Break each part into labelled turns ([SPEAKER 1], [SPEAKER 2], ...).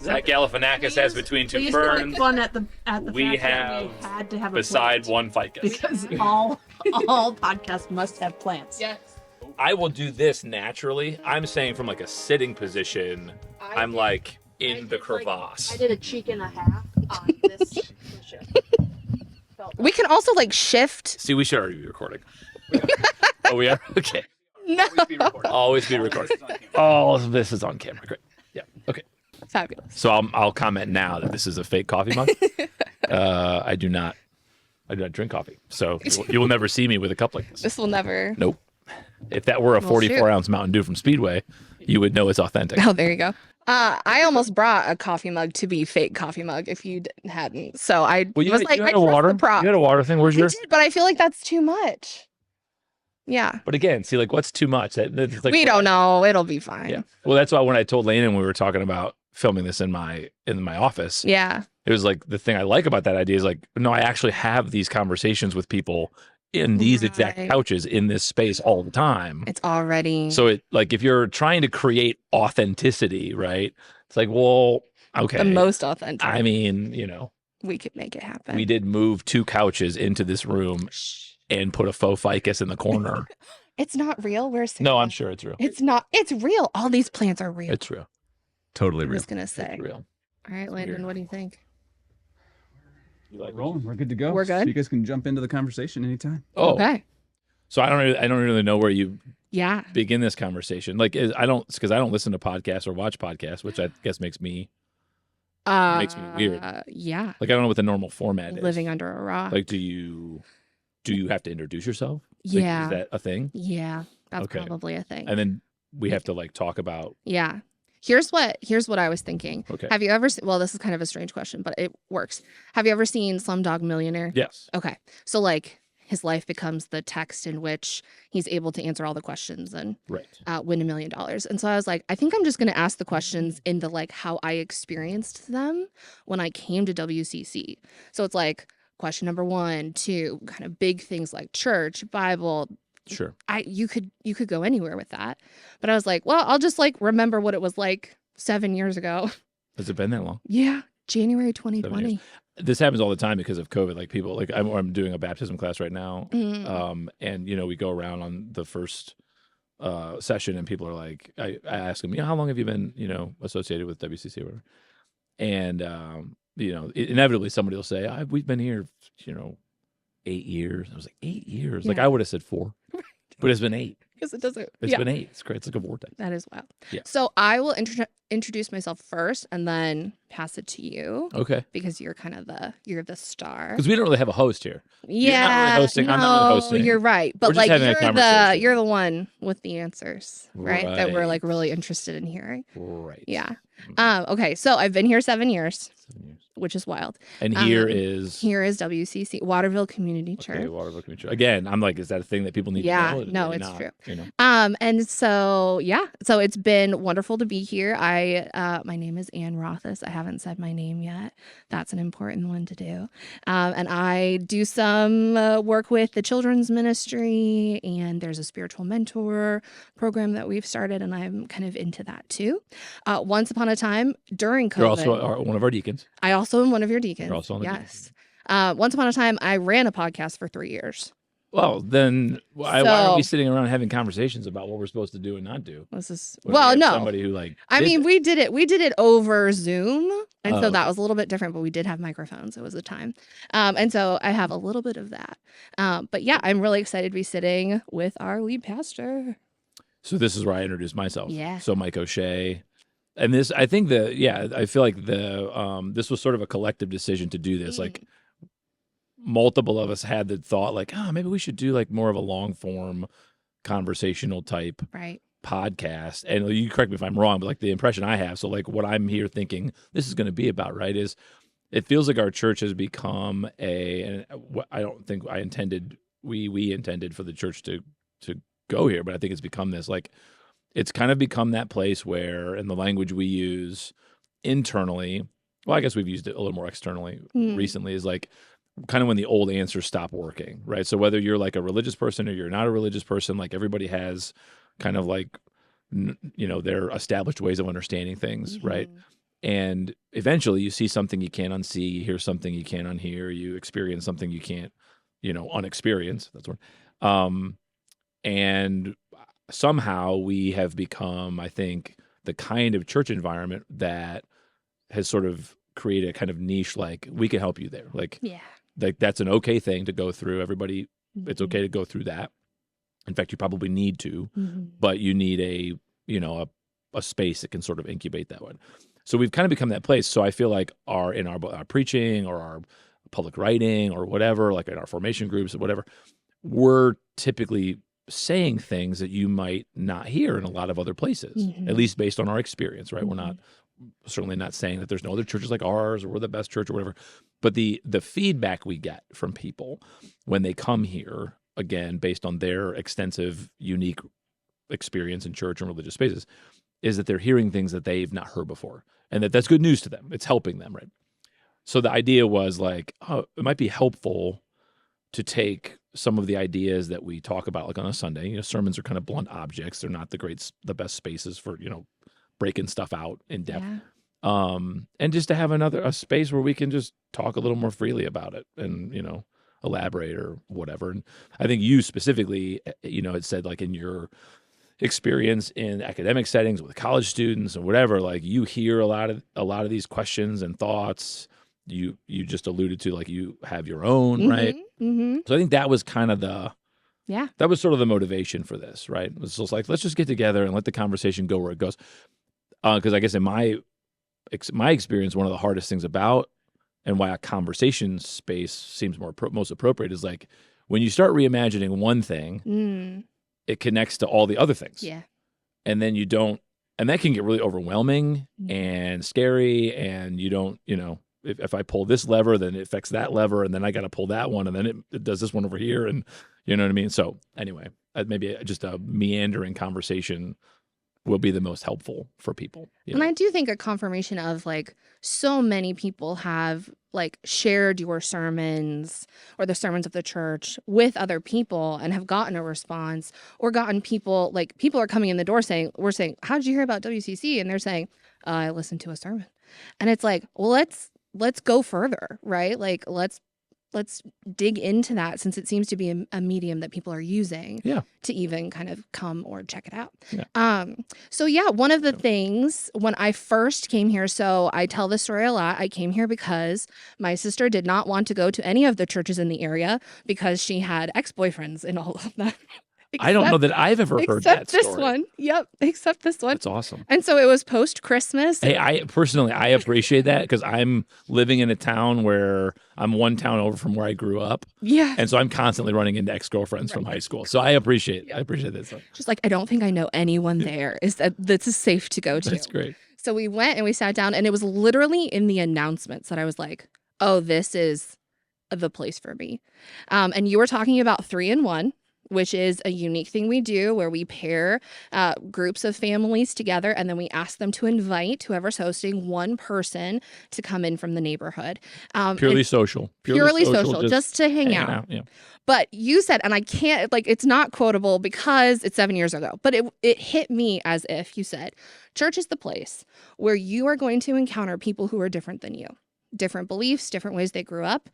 [SPEAKER 1] Zach Galifianakis has Between Two
[SPEAKER 2] We used to
[SPEAKER 1] Ferns.
[SPEAKER 2] make fun at the
[SPEAKER 1] We
[SPEAKER 2] fact that
[SPEAKER 1] have
[SPEAKER 2] we had to have a
[SPEAKER 1] beside
[SPEAKER 2] plant
[SPEAKER 1] one ficus.
[SPEAKER 2] because all podcasts must have plants.
[SPEAKER 3] Yes.
[SPEAKER 1] I will do this naturally. I'm saying from like a sitting position, I'm like in the crevasse.
[SPEAKER 2] I did a cheek and a half on this cushion.
[SPEAKER 3] We can also like shift.
[SPEAKER 1] See, we should already be recording. Oh, we are? Okay.
[SPEAKER 3] No.
[SPEAKER 1] Always be recording. All of this is on camera. Great. Yeah. Okay.
[SPEAKER 3] Fabulous.
[SPEAKER 1] So I'll comment now that this is a fake coffee mug. I do not drink coffee. So you will never see me with a cup like this.
[SPEAKER 3] This will never.
[SPEAKER 1] Nope. If that were a
[SPEAKER 3] Well,
[SPEAKER 1] 44-ounce Mountain Dew from Speedway, you would know it's authentic.
[SPEAKER 3] Oh, there you go. I almost brought a coffee mug to be fake coffee mug if you hadn't. So I
[SPEAKER 1] Well, you
[SPEAKER 3] was
[SPEAKER 1] had,
[SPEAKER 3] like,
[SPEAKER 1] you
[SPEAKER 3] I
[SPEAKER 1] had a
[SPEAKER 3] trust
[SPEAKER 1] water.
[SPEAKER 3] the prop.
[SPEAKER 1] You had a water thing. Where's
[SPEAKER 3] I
[SPEAKER 1] yours?
[SPEAKER 3] did, but I feel like that's too much. Yeah.
[SPEAKER 1] But again, see, like, what's too much? That's like,
[SPEAKER 3] We don't know. It'll be fine.
[SPEAKER 1] Yeah. Well, that's why when I told Lane and we were talking about filming this in my office,
[SPEAKER 3] Yeah.
[SPEAKER 1] it was like the thing I like about that idea is like, no, I actually have these conversations with people in these exact
[SPEAKER 3] Right.
[SPEAKER 1] couches in this space all the time.
[SPEAKER 3] It's already.
[SPEAKER 1] So it like if you're trying to create authenticity, right? It's like, well, okay.
[SPEAKER 3] the most authentic.
[SPEAKER 1] I mean,
[SPEAKER 3] We could make it happen.
[SPEAKER 1] we did move 2 couches into this room and put a faux ficus in the corner.
[SPEAKER 3] It's not real. Where's
[SPEAKER 1] No, I'm sure it's real.
[SPEAKER 3] It's not. It's real. All these plants are real.
[SPEAKER 1] It's real. Totally
[SPEAKER 3] I
[SPEAKER 1] real.
[SPEAKER 3] was gonna say.
[SPEAKER 1] It's real.
[SPEAKER 3] All right, Landon.
[SPEAKER 1] weird.
[SPEAKER 3] What do you think?
[SPEAKER 1] You like
[SPEAKER 4] Rolling. We're good to go.
[SPEAKER 3] We're good?
[SPEAKER 4] So you guys can jump into the conversation anytime.
[SPEAKER 1] Oh,
[SPEAKER 3] Okay.
[SPEAKER 1] so I don't really know where you
[SPEAKER 3] Yeah.
[SPEAKER 1] begin this conversation. Like, I don't listen to podcasts or watch podcasts, which I guess makes me Makes me weird.
[SPEAKER 3] Yeah.
[SPEAKER 1] like I don't know what the normal format is.
[SPEAKER 3] Living under a rock.
[SPEAKER 1] Like, do you have to introduce yourself? Like,
[SPEAKER 3] Yeah.
[SPEAKER 1] is that a thing?
[SPEAKER 3] Yeah. That's
[SPEAKER 1] Okay.
[SPEAKER 3] probably a thing.
[SPEAKER 1] And then we have to like talk about.
[SPEAKER 3] Yeah. Here's what I was thinking.
[SPEAKER 1] Okay.
[SPEAKER 3] Have you ever well, this is kind of a strange question, but it works. Have you ever seen Slumdog Millionaire?
[SPEAKER 1] Yes.
[SPEAKER 3] Okay. So like his life becomes the text in which he's able to answer all the questions and
[SPEAKER 1] Right.
[SPEAKER 3] win $1 million. And so I was like, I think I'm just going to ask the questions in the like how I experienced them when I came to WCC. So it's like question number 1, 2, kind of big things like church, Bible.
[SPEAKER 1] Sure.
[SPEAKER 3] You could go anywhere with that. But I was like, well, I'll just like remember what it was like 7 years ago.
[SPEAKER 1] Has it been that long?
[SPEAKER 3] Yeah. January 2020.
[SPEAKER 1] This happens all the time because of COVID. Like people, like I'm doing a baptism class right now,
[SPEAKER 3] Mm.
[SPEAKER 1] and we go around on the first session, and people are like, I ask them, how long have you been, associated with WCC or whatever, and inevitably somebody will say, we've been here, 8 years. I was like, 8 years? Like
[SPEAKER 3] Yeah.
[SPEAKER 1] I would have said 4, but it's been 8.
[SPEAKER 3] Because it doesn't.
[SPEAKER 1] It's been 8. It's great. It's like a vortex.
[SPEAKER 3] That is wild.
[SPEAKER 1] Yeah.
[SPEAKER 3] So I will introduce myself first and then pass it to you
[SPEAKER 1] Okay.
[SPEAKER 3] because you're kind of you're the star.
[SPEAKER 1] Because we don't really have a host here.
[SPEAKER 3] Yeah.
[SPEAKER 1] not really hosting, I'm not really hosting.
[SPEAKER 3] You're right. But
[SPEAKER 1] We're just
[SPEAKER 3] like
[SPEAKER 1] having a conversation.
[SPEAKER 3] you're the one with the answers, right? That we're
[SPEAKER 1] Right.
[SPEAKER 3] like really interested in hearing.
[SPEAKER 1] Right.
[SPEAKER 3] Yeah. Okay. So I've been here 7 years,
[SPEAKER 1] 7 years.
[SPEAKER 3] which is wild.
[SPEAKER 1] And here
[SPEAKER 3] Um,
[SPEAKER 1] is
[SPEAKER 3] Here is WCC, Waterville Community Church.
[SPEAKER 1] Okay, Waterville Community Church. Again, I'm like, is that a thing that people need
[SPEAKER 3] Yeah,
[SPEAKER 1] to know?
[SPEAKER 3] no,
[SPEAKER 1] Maybe
[SPEAKER 3] it's
[SPEAKER 1] not,
[SPEAKER 3] true. And so so it's been wonderful to be here. My name is Ann Rothhaas. I haven't said my name yet. That's an important one to do. And I do some work with the children's ministry, and there's a spiritual mentor program that we've started, and I'm kind of into that too. Once upon a time during COVID,
[SPEAKER 1] You're also one of our deacons.
[SPEAKER 3] I also am one of your deacons.
[SPEAKER 1] You're also on the
[SPEAKER 3] yes. Once upon a time, I ran a podcast for 3 years.
[SPEAKER 1] Well, then why are we
[SPEAKER 3] So-
[SPEAKER 1] sitting around having conversations about what we're supposed to do and not do?
[SPEAKER 3] This is
[SPEAKER 1] When we
[SPEAKER 3] well,
[SPEAKER 1] have
[SPEAKER 3] no.
[SPEAKER 1] Somebody who like.
[SPEAKER 3] I
[SPEAKER 1] did
[SPEAKER 3] mean,
[SPEAKER 1] that?
[SPEAKER 3] we did it over Zoom, and
[SPEAKER 1] Oh,
[SPEAKER 3] so that
[SPEAKER 1] okay.
[SPEAKER 3] was a little bit different. But we did have microphones. It was the time, and so I have a little bit of that. But yeah, I'm really excited to be sitting with our lead pastor.
[SPEAKER 1] So this is where I introduced myself.
[SPEAKER 3] Yeah.
[SPEAKER 1] So Mike O'Shea, and this, I think I feel like this was sort of a collective decision to do this. Like multiple of us had the thought, like, maybe we should do like more of a long form, conversational type
[SPEAKER 3] Right.
[SPEAKER 1] podcast. And you correct me if I'm wrong, but like the impression I have, so like what I'm here thinking this is going to be about, right, is it feels like our church has become and I don't think I intended we intended for the church to go here, but I think it's become this, like, it's kind of become that place where, in the language we use internally, well, I guess we've used it a little more externally recently, is like kind of when the old answers stop working, right? So whether you're like a religious person or you're not a religious person, like everybody has kind of like, their established ways of understanding things, right? And eventually you see something you can't unsee, you hear something you can't unhear, you experience something you can't, unexperience. That's one. And somehow we have become, I think, the kind of church environment that has sort of created a kind of niche, like we can help you there. Like that's an okay thing to go through. Everybody, it's okay to go through that. In fact, you probably need to, but you need a space that can sort of incubate that one. So we've kind of become that place. So I feel like our preaching or our public writing or whatever, like in our formation groups or whatever, we're typically saying things that you might not hear in a lot of other places, at least based on our experience, right? We're certainly not saying that there's no other churches like ours or we're the best church or whatever. But the feedback we get from people when they come here, again, based on their extensive, unique experience in church and religious spaces, is that they're hearing things that they've not heard before, and that's good news to them. It's helping them, right? So the idea was like, oh, it might be helpful to take some of the ideas that we talk about, like on a Sunday. Sermons are kind of blunt objects. They're not the best spaces for, breaking stuff out in depth. Yeah. And just to have a space where we can just talk a little more freely about it and, elaborate or whatever. And I think you specifically, had said, like, in your experience in academic settings with college students and whatever, like, you hear a lot of these questions and thoughts. You just alluded to, like, you have your own, right? So I think that was kind of that was sort of the motivation for this, right? It was just like, let's just get together and let the conversation go where it goes. Because I guess in my experience, one of the hardest things about and why a conversation space seems most appropriate is, like, when you start reimagining one thing, it connects to all the other things. Yeah. And then and that can get really overwhelming and scary, and you don't, if I pull this lever, then it affects that lever, and then I got to pull that one, and then it does this one over here, and you know what I mean? So anyway, maybe just a meandering conversation will be the most helpful for people.
[SPEAKER 3] And I do think a confirmation of, like, so many people have, like, shared your sermons or the sermons of the church with other people and have gotten a response, or gotten people are coming in the door saying, we're saying, how did you hear about WCC? And they're saying, I listened to a sermon. And it's like, well, let's go further, right? Like, let's dig into that, since it seems to be a medium that people are using to even kind of come or check it out. So one of the things when I first came here, so I tell this story a lot. I came here because my sister did not want to go to any of the churches in the area because she had ex-boyfriends in all of them.
[SPEAKER 1] I don't know that I've ever heard that story.
[SPEAKER 3] Except this one. Yep, except this one.
[SPEAKER 1] That's awesome.
[SPEAKER 3] And so it was post-Christmas.
[SPEAKER 1] Hey, I appreciate that, because I'm living in a town where I'm one town over from where I grew up. Yeah. And so I'm constantly running into ex-girlfriends from high school. So I appreciate this.
[SPEAKER 3] Just like, I don't think I know anyone there. That's safe to go to.
[SPEAKER 1] That's great.
[SPEAKER 3] So we went and we sat down, and it was literally in the announcements that I was like, oh, this is the place for me. And you were talking about 3-in-1, which is a unique thing we do, where we pair groups of families together, and then we ask them to invite whoever's hosting one person to come in from the neighborhood.
[SPEAKER 1] Purely social,
[SPEAKER 3] just to hang out. Yeah. But you said, and I can't, like, it's not quotable because it's 7 years ago, but it hit me as if you said, church is the place where you are going to encounter people who are different than you, different beliefs, different ways they grew up.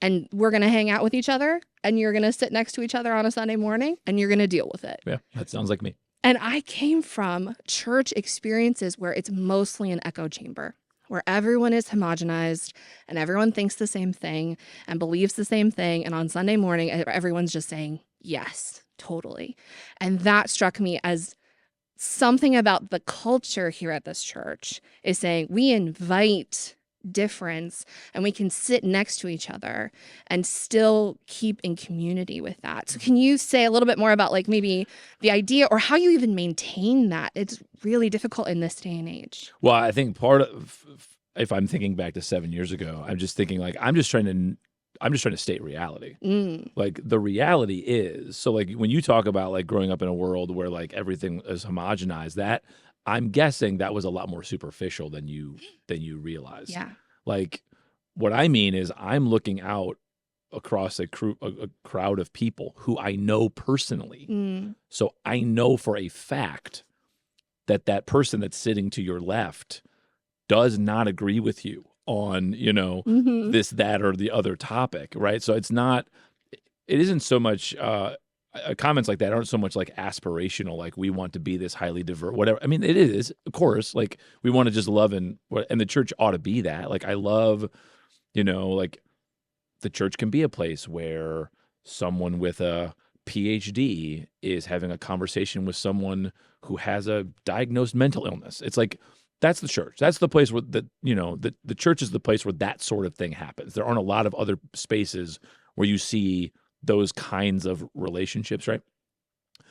[SPEAKER 3] And we're going to hang out with each other, and you're going to sit next to each other on a Sunday morning, and you're going to deal with it.
[SPEAKER 1] Yeah, that sounds like me.
[SPEAKER 3] And I came from church experiences where it's mostly an echo chamber, where everyone is homogenized and everyone thinks the same thing and believes the same thing. And on Sunday morning, everyone's just saying, yes, totally. And that struck me as something about the culture here at this church is saying we invite difference, and we can sit next to each other and still keep in community with that. So can you say a little bit more about, like, maybe the idea or how you even maintain that? It's really difficult in this day and age.
[SPEAKER 1] Well, I think part of, if I'm thinking back to 7 years ago, I'm just thinking, like, I'm just trying to state reality. Like, the reality is, so, like, when you talk about, like, growing up in a world where, like, everything is homogenized, that I'm guessing that was a lot more superficial than you realize.
[SPEAKER 3] Yeah.
[SPEAKER 1] Like, what I mean is, I'm looking out across a crowd of people who I know personally. So I know for a fact that person that's sitting to your left does not agree with you on,
[SPEAKER 3] Mhm.
[SPEAKER 1] this, that, or the other topic, right? So it isn't so much, comments like that aren't so much like aspirational, like we want to be this highly diverse, whatever. I mean, it is, of course, like we want to just love and the church ought to be that. Like I love, like the church can be a place where someone with a PhD is having a conversation with someone who has a diagnosed mental illness. It's like that's the church. That's the place where the church is the place where that sort of thing happens. There aren't a lot of other spaces where you see those kinds of relationships, right?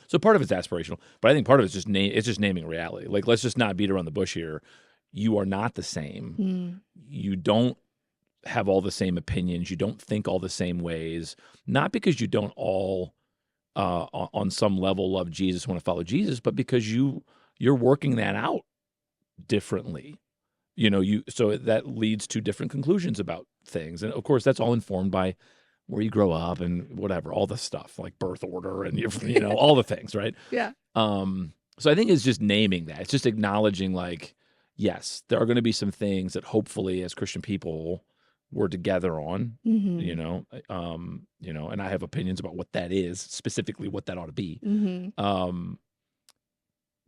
[SPEAKER 1] So part of it's aspirational, but I think part of it's just naming reality. Like let's just not beat around the bush here. You are not the same.
[SPEAKER 3] Mm.
[SPEAKER 1] You don't have all the same opinions. You don't think all the same ways. Not because you don't all on some level love Jesus, want to follow Jesus, but because you're working that out differently. So that leads to different conclusions about things. And of course, that's all informed by where you grow up and whatever, all the stuff like birth order and all the things, right?
[SPEAKER 3] Yeah.
[SPEAKER 1] So I think it's just naming that. It's just acknowledging like, yes, there are going to be some things that hopefully as Christian people we're together on,
[SPEAKER 3] Mhm.
[SPEAKER 1] and I have opinions about what that is, specifically what that ought to be.
[SPEAKER 3] Mhm.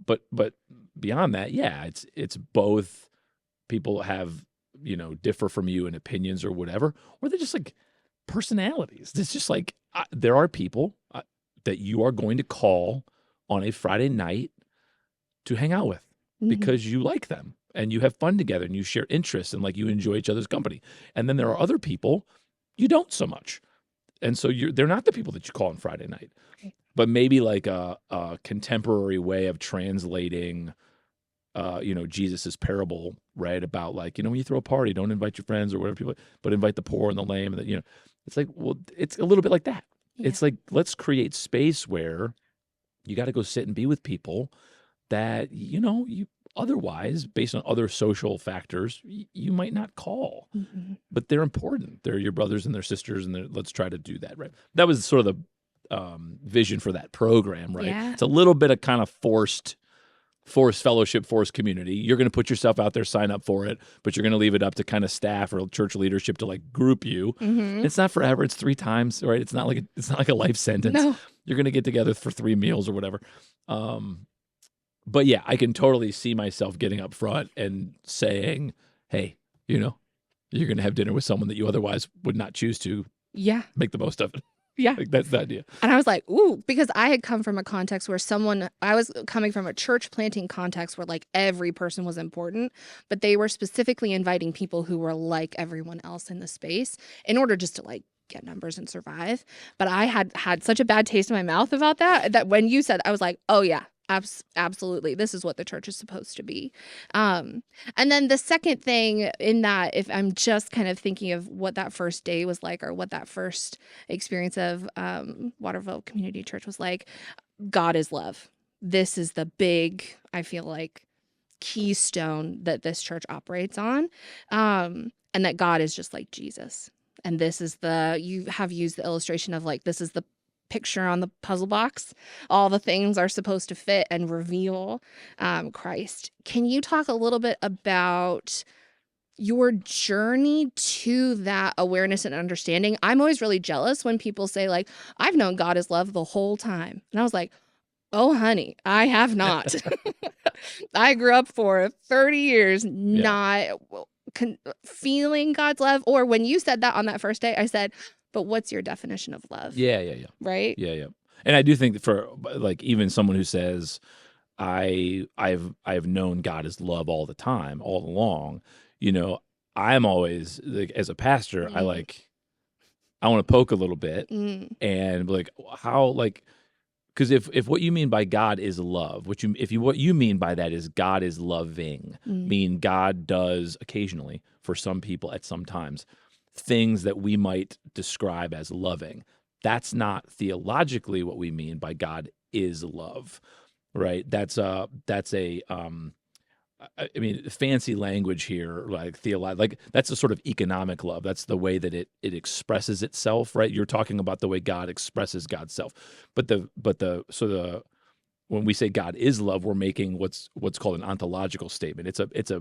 [SPEAKER 1] But beyond that, yeah, it's both people have, differ from you in opinions or whatever, or they're just like personalities. It's just like there are people that you are going to call on a Friday night to hang out with
[SPEAKER 3] Mhm.
[SPEAKER 1] because you like them and you have fun together and you share interests and like you enjoy each other's company. And then there are other people you don't so much. And so they're not the people that you call on Friday night.
[SPEAKER 3] Right.
[SPEAKER 1] But maybe like a contemporary way of translating Jesus's parable, right? About like, when you throw a party, don't invite your friends or whatever people, but invite the poor and the lame. And it's like, well, it's a little bit like that.
[SPEAKER 3] Yeah.
[SPEAKER 1] It's like, let's create space where you got to go sit and be with people that, you otherwise, based on other social factors, you might not call,
[SPEAKER 3] Mhm.
[SPEAKER 1] but they're important. They're your brothers and their sisters, and let's try to do that, right? That was sort of the vision for that program, right?
[SPEAKER 3] Yeah.
[SPEAKER 1] It's a little bit of kind of forced fellowship, forced community. You're going to put yourself out there, sign up for it, but you're going to leave it up to kind of staff or church leadership to like group you.
[SPEAKER 3] Mhm.
[SPEAKER 1] It's not forever. It's 3 times, right? It's not like a life sentence.
[SPEAKER 3] No.
[SPEAKER 1] You're going to get together for 3 meals or whatever. But yeah, I can totally see myself getting up front and saying, hey, you're going to have dinner with someone that you otherwise would not choose to.
[SPEAKER 3] Yeah.
[SPEAKER 1] Make the most of it.
[SPEAKER 3] Yeah.
[SPEAKER 1] Like that's the idea.
[SPEAKER 3] And I was like, ooh, because I had come from a context where I was coming from a church planting context where like every person was important, but they were specifically inviting people who were like everyone else in the space in order just to like get numbers and survive. But I had such a bad taste in my mouth about that when you said, I was like, oh yeah, absolutely. This is what the church is supposed to be. And then the second thing in that, if I'm just kind of thinking of what that first day was like or what that first experience of Waterville Community Church was like, God is love. This is the big, I feel like, keystone that this church operates on. And that God is just like Jesus. And this is you have used the illustration of like, this is the picture on the puzzle box. All the things are supposed to fit and reveal Christ. Can you talk a little bit about your journey to that awareness and understanding? I'm always really jealous when people say like, I've known God is love the whole time. And I was like, oh, honey, I have not. I grew up for 30 years not feeling God's love. Or when you said that on that first day, I said, but what's your definition of love?
[SPEAKER 1] Yeah.
[SPEAKER 3] Right?
[SPEAKER 1] Yeah. And I do think that for like even someone who says, I've known God as love all the time, all along, I'm always like, as a pastor, I want to poke a little bit and be like, how, like, because if what you mean by God is love, what you mean by that is God is loving, mean God does occasionally for some people at some times things that we might describe as loving. That's not theologically what we mean by God is love, right? That's a fancy language here, like like that's a sort of economic love. That's the way that it expresses itself, right? You're talking about the way God expresses God's self, but the when we say God is love, we're making what's called an ontological statement. It's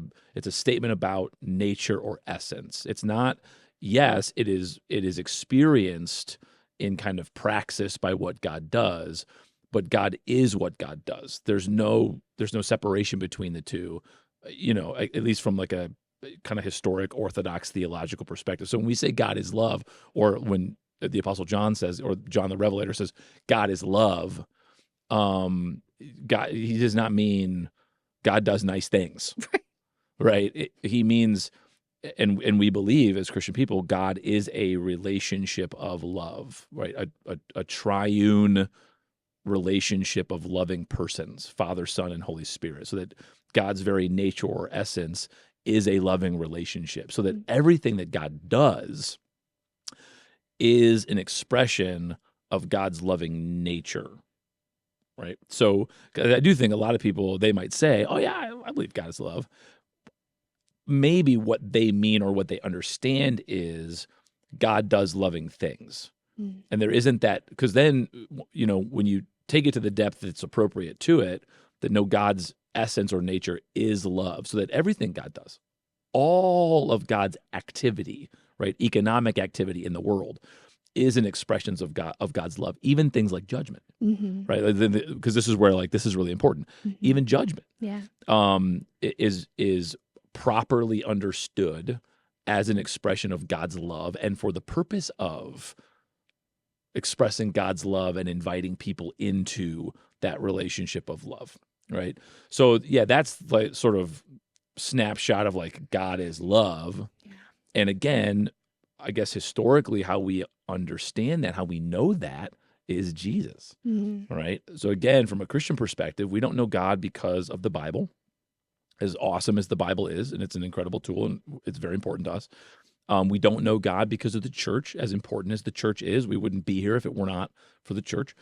[SPEAKER 1] a statement about nature or essence. It's not, yes, it is experienced in kind of praxis by what God does, but God is what God does. There's no separation between the two, at least from like a kind of historic orthodox theological perspective. So when we say God is love, or when the Apostle John says, or John the Revelator says, God is love, God, he does not mean God does nice things, right? He means, and we believe as Christian people, God is a relationship of love, right? A triune relationship of loving persons, Father, Son, and Holy Spirit, so that God's very nature or essence is a loving relationship, so that everything that God does is an expression of God's loving nature, right? So I do think a lot of people, they might say, oh yeah, I believe God is love. Maybe what they mean or what they understand is God does loving things. And there isn't that, because then, when you take it to the depth that's appropriate to it, that no, God's essence or nature is love, so that everything God does, all of God's activity, right, economic activity in the world, is an expression of God's love, even things like judgment, right? Because this is where this is really important. Even judgment, is properly understood as an expression of God's love, and for the purpose of expressing God's love and inviting people into that relationship of love, right? So yeah, that's like sort of snapshot of like God is love. And again, I guess historically how we understand that, how we know that, is Jesus, right? So again, from a Christian perspective, we don't know God because of the Bible, as awesome as the Bible is, and it's an incredible tool, and it's very important to us. We don't know God because of the church, as important as the church is. We wouldn't be here if it were not for the church.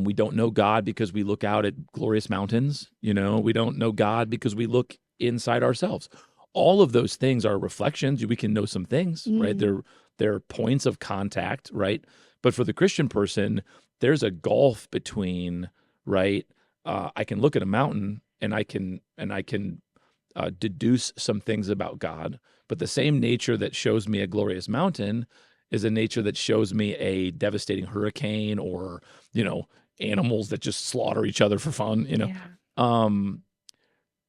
[SPEAKER 1] We don't know God because we look out at glorious mountains. We don't know God because we look inside ourselves. All of those things are reflections. We can know some things, right? They're points of contact, right? But for the Christian person, there's a gulf between, right? I can look at a mountain and I can deduce some things about God, but the same nature that shows me a glorious mountain is a nature that shows me a devastating hurricane, or animals that just slaughter each other for fun.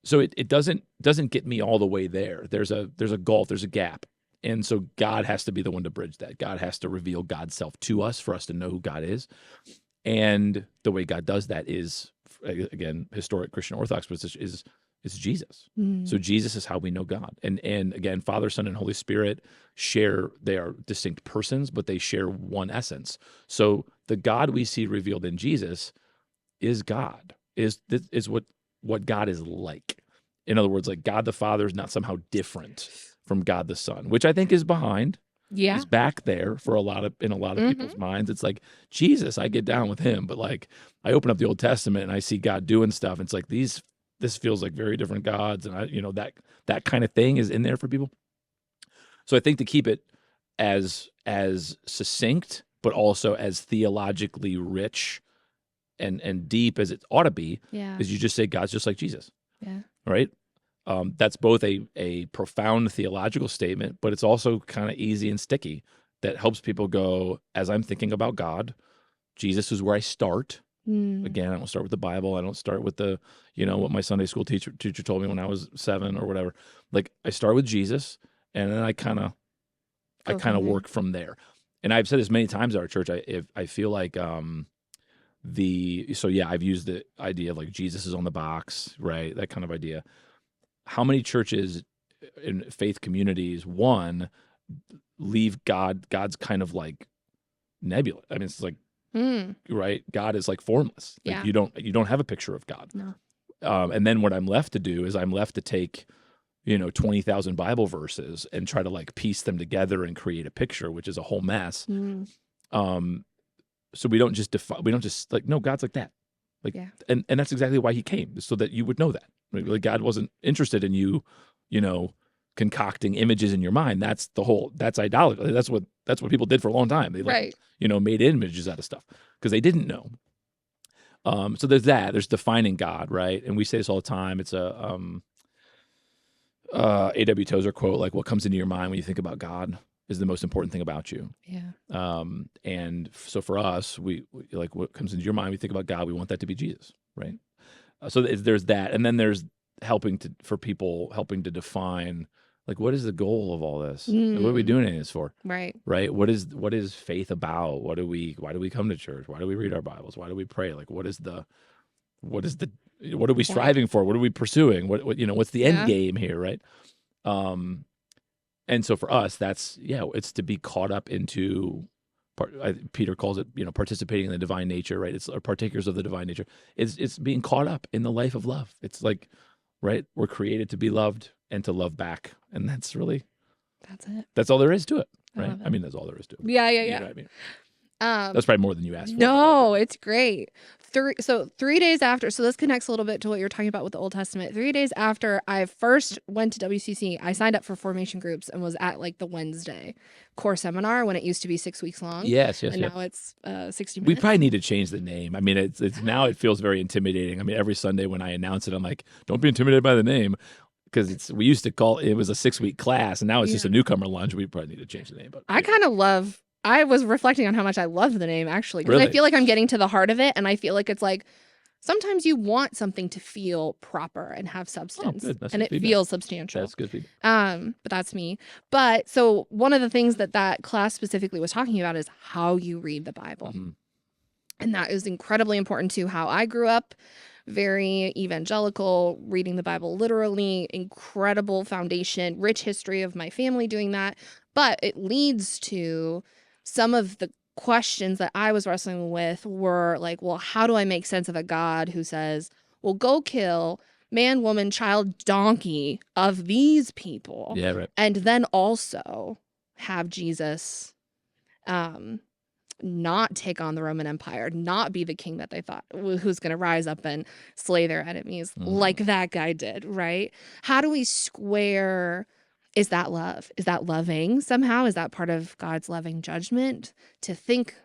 [SPEAKER 1] So it doesn't get me all the way there. There's a gulf, there's a gap, and so God has to be the one to bridge that. God has to reveal God's self to us for us to know who God is, and the way God does that is, again, historic Christian Orthodox position is Jesus. So Jesus is how we know God. And again, Father, Son, and Holy Spirit they are distinct persons, but they share one essence. So the God we see revealed in Jesus is God, is what God is like. In other words, like God the Father is not somehow different from God the Son, which I think is behind.
[SPEAKER 3] Yeah.
[SPEAKER 1] Is back there for a lot of people's minds. It's like, Jesus, I get down with him, but like I open up the Old Testament and I see God doing stuff. And it's like this feels like very different gods, and that kind of thing is in there for people. So I think to keep it as succinct, but also as theologically rich and deep as it ought to be, is you just say God's just like Jesus.
[SPEAKER 3] Yeah.
[SPEAKER 1] Right? That's both a profound theological statement, but it's also kind of easy and sticky that helps people go, as I'm thinking about God, Jesus is where I start. Again, I don't start with the Bible. I don't start with the, what my Sunday school teacher told me when I was 7 or whatever. Like I start with Jesus, and then I kind of work from there. And I've said this many times at our church. I feel like I've used the idea of like Jesus is on the box, right? That kind of idea. How many churches in faith communities, leave God's kind of like nebulous. I mean, it's like, right? God is like formless. Like you don't have a picture of God.
[SPEAKER 3] No.
[SPEAKER 1] And then what I'm left to do is I'm left to take, 20,000 Bible verses and try to like piece them together and create a picture, which is a whole mess. So we don't just like, no, God's like that. Like, and that's exactly why he came, so that you would know that. Like God wasn't interested in you, concocting images in your mind. That's idolatry. That's what people did for a long time. They made images out of stuff because they didn't know. So there's that. There's defining God, right? And we say this all the time. It's a A.W. Tozer quote, like, what comes into your mind when you think about God is the most important thing about you.
[SPEAKER 3] Yeah.
[SPEAKER 1] And so for us, we like what comes into your mind, we think about God, we want that to be Jesus, right? So there's that. And then there's helping to define, like, what is the goal of all this? Like, what are we doing any of this for?
[SPEAKER 3] Right.
[SPEAKER 1] Right? What is faith about? Why do we come to church? Why do we read our Bibles? Why do we pray? Like, what are we striving for? What are we pursuing? What what's the end game here, right? And so for us, it's to be caught up into, Peter calls it, participating in the divine nature, right? It's partakers of the divine nature. It's being caught up in the life of love. It's like, right? We're created to be loved and to love back, and that's it. That's all there is to it, right? I mean, that's all there is to it.
[SPEAKER 3] Yeah.
[SPEAKER 1] You know what I mean? That's probably more than you asked for.
[SPEAKER 3] No, it's great. 3 days after, so this connects a little bit to what you're talking about with the Old Testament. 3 days after I first went to WCC, I signed up for formation groups and was at like the Wednesday core seminar when it used to be 6 weeks long.
[SPEAKER 1] Yes.
[SPEAKER 3] And now it's 60 minutes.
[SPEAKER 1] We probably need to change the name. I mean, it's now it feels very intimidating. I mean, every Sunday when I announce it, I'm like, don't be intimidated by the name. Because we used to call it was a 6-week class, and now it's just a newcomer lunch. We probably need to change the name. But
[SPEAKER 3] I was reflecting on how much I love the name, actually, because
[SPEAKER 1] Really?
[SPEAKER 3] I feel like I'm getting to the heart of it, and I feel like it's like sometimes you want something to feel proper and have substance,
[SPEAKER 1] good. That's
[SPEAKER 3] and
[SPEAKER 1] good
[SPEAKER 3] it
[SPEAKER 1] feedback.
[SPEAKER 3] feels substantial.
[SPEAKER 1] That's good feedback.
[SPEAKER 3] But that's me. But so one of the things that class specifically was talking about is how you read the Bible, and that is incredibly important to how I grew up. Very evangelical, reading the Bible literally, incredible foundation, rich history of my family doing that. But it leads to some of the questions that I was wrestling with were like, well, how do I make sense of a God who says, well, go kill man, woman, child, donkey of these people.
[SPEAKER 1] Yeah, right.
[SPEAKER 3] And then also have Jesus not take on the Roman Empire, not be the king that they thought who's going to rise up and slay their enemies like that guy did, right? How do we square, is that love? Is that loving somehow? Is that part of God's loving judgment to think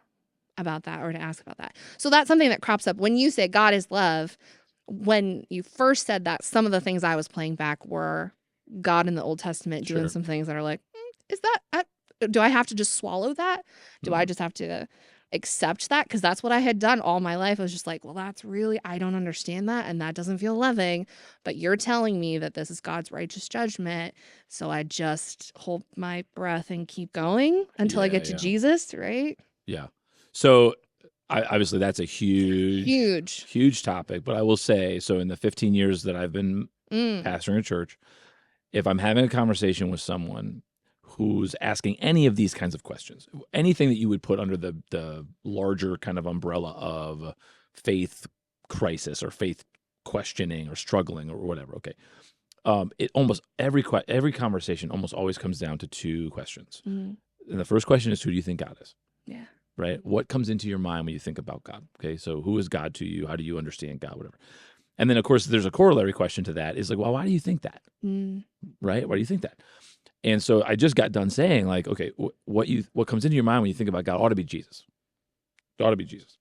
[SPEAKER 3] about that or to ask about that? So that's something that crops up when you say God is love. When you first said that, some of the things I was playing back were God in the Old Testament doing some things that are like, is that, do I have to just swallow that? Do I just have to accept that? Because that's what I had done all my life. I was just like, well, that's really, I don't understand that. And that doesn't feel loving. But you're telling me that this is God's righteous judgment. So I just hold my breath and keep going until I get to Jesus, right?
[SPEAKER 1] Yeah. So obviously that's a huge topic. But I will say, so in the 15 years that I've been pastoring a church, if I'm having a conversation with someone who's asking any of these kinds of questions, anything that you would put under the larger kind of umbrella of faith crisis or faith questioning or struggling or whatever, okay, it almost every conversation almost always comes down to two questions. And the first question is, who do you think God is?
[SPEAKER 3] Yeah.
[SPEAKER 1] Right? What comes into your mind when you think about God? Okay, so who is God to you? How do you understand God? Whatever. And then, of course, there's a corollary question to that. Is like, well, why do you think that? Right? Why do you think that? And so I just got done saying, like, okay, what comes into your mind when you think about God ought to be Jesus. It ought to be Jesus.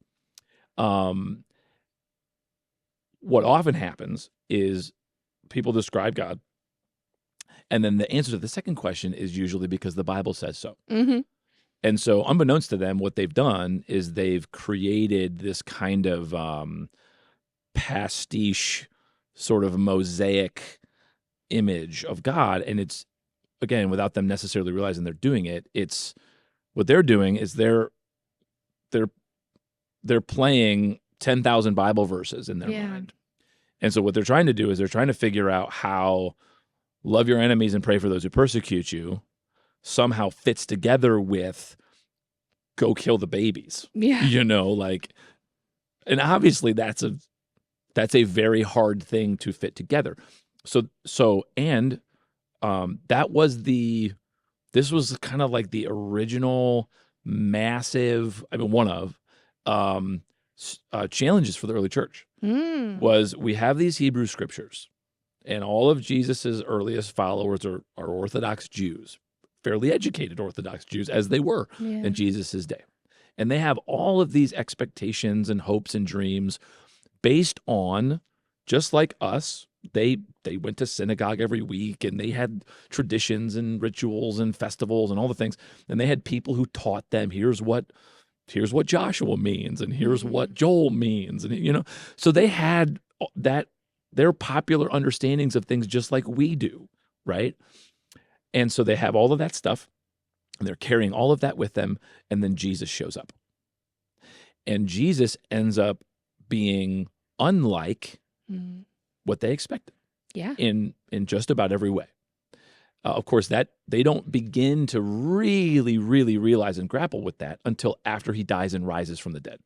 [SPEAKER 1] What often happens is people describe God, and then the answer to the second question is usually because the Bible says so. And so unbeknownst to them, what they've done is they've created this kind of pastiche, sort of mosaic image of God. And it's, again, without them necessarily realizing they're doing it, it's what they're doing is they're playing 10,000 Bible verses in their mind. And so what they're trying to do is they're trying to figure out how love your enemies and pray for those who persecute you somehow fits together with go kill the babies.
[SPEAKER 3] Yeah.
[SPEAKER 1] You know, like, and obviously that's a very hard thing to fit together. This was kind of like the original massive, I mean, one of challenges for the early church was we have these Hebrew scriptures, and all of Jesus's earliest followers are Orthodox Jews, fairly educated Orthodox Jews, as they were in Jesus's day. And they have all of these expectations and hopes and dreams based on, just like us, they went to synagogue every week, and they had traditions and rituals and festivals and all the things, and they had people who taught them, here's what Joshua means, and here's what Joel means, and so they had that, their popular understandings of things just like we do, right? And so they have all of that stuff, and they're carrying all of that with them, and then Jesus shows up. And Jesus ends up being unlike what they expected.
[SPEAKER 3] Yeah.
[SPEAKER 1] In just about every way. Of course, that they don't begin to really, really realize and grapple with that until after he dies and rises from the dead.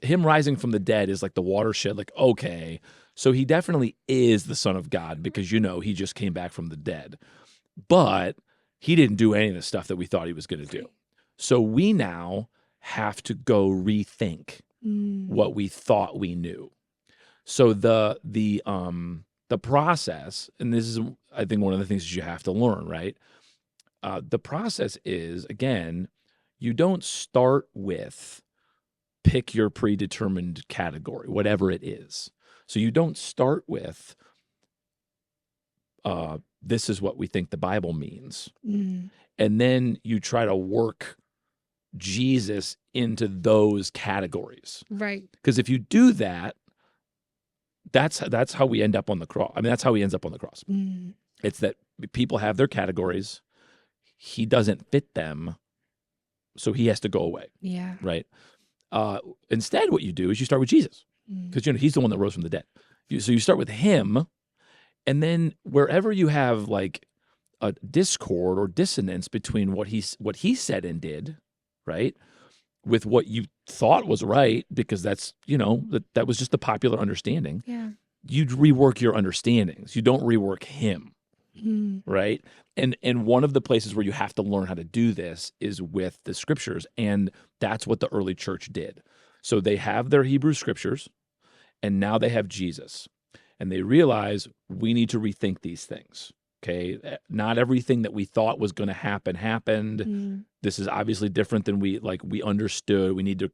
[SPEAKER 1] Him rising from the dead is like the watershed, like, okay, so he definitely is the Son of God because, he just came back from the dead. But he didn't do any of the stuff that we thought he was going to do. So we now have to go rethink what we thought we knew. So the process, and this is, I think, one of the things that you have to learn, right? The process is, again, you don't start with pick your predetermined category, whatever it is. So you don't start with this is what we think the Bible means. And then you try to work Jesus into those categories.
[SPEAKER 3] Right.
[SPEAKER 1] Because if you do that, that's how we end up on the cross. I mean, that's how he ends up on the cross. It's that people have their categories. He doesn't fit them, so he has to go away.
[SPEAKER 3] Yeah.
[SPEAKER 1] Right? Instead, what you do is you start with Jesus, because he's the one that rose from the dead. So you start with him, and then wherever you have like a discord or dissonance between what he said and did, right, with what you thought was right, because that's that was just the popular understanding.
[SPEAKER 3] Yeah.
[SPEAKER 1] You'd rework your understandings. You don't rework him, right? And one of the places where you have to learn how to do this is with the scriptures, and that's what the early church did. So they have their Hebrew scriptures, and now they have Jesus, and they realize we need to rethink these things. Okay, not everything that we thought was going to happen happened. This is obviously different than we understood. We need to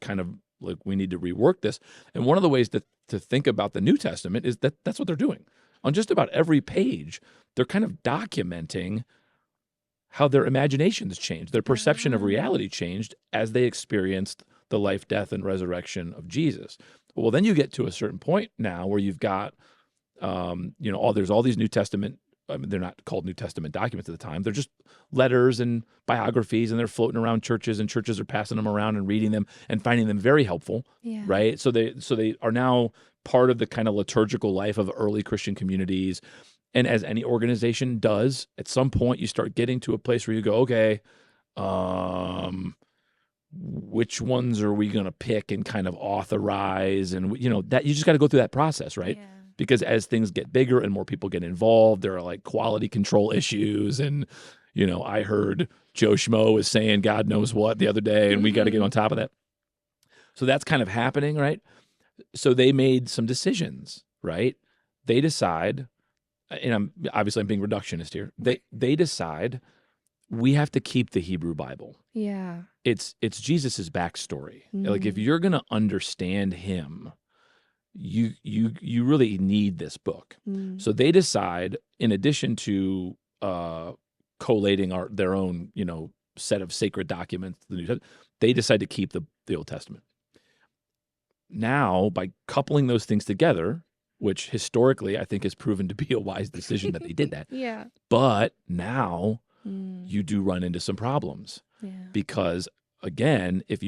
[SPEAKER 1] we need to rework this. And one of the ways to think about the New Testament is that that's what they're doing. On just about every page, they're kind of documenting how their imaginations changed, their perception of reality changed as they experienced the life, death, and resurrection of Jesus. Well, then you get to a certain point now where you've got, there's all these New Testament. I mean, they're not called New Testament documents at the time. They're just letters and biographies, and they're floating around churches, and churches are passing them around and reading them and finding them very helpful, right? So they are now part of the kind of liturgical life of early Christian communities. And as any organization does, at some point you start getting to a place where you go, okay, which ones are we going to pick and kind of authorize? And, that you just got to go through that process, right? Yeah. Because as things get bigger and more people get involved, there are like quality control issues. And, I heard Joe Schmo was saying God knows what the other day, and we got to get on top of that. So that's kind of happening, right? So they made some decisions, right? They decide, and I'm being reductionist here. They decide we have to keep the Hebrew Bible.
[SPEAKER 3] Yeah.
[SPEAKER 1] It's Jesus's backstory. Like, if you're going to understand him, you really need this book. So they decide, in addition to collating their own set of sacred documents, the New Testament, they decide to keep the Old Testament. Now, by coupling those things together, which historically I think has proven to be a wise decision that they did that.
[SPEAKER 3] Yeah.
[SPEAKER 1] But now you do run into some problems. Yeah. Because again, if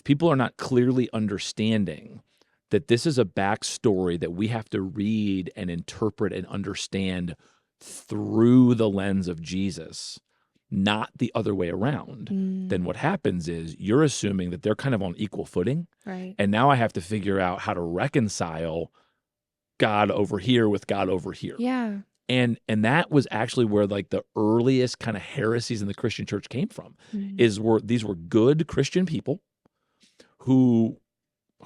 [SPEAKER 1] people are not clearly understanding that this is a backstory that we have to read and interpret and understand through the lens of Jesus, not the other way around, then what happens is you're assuming that they're kind of on equal footing.
[SPEAKER 3] Right.
[SPEAKER 1] And now I have to figure out how to reconcile God over here with God over here.
[SPEAKER 3] Yeah.
[SPEAKER 1] And that was actually where like the earliest kind of heresies in the Christian church came from. These were good Christian people who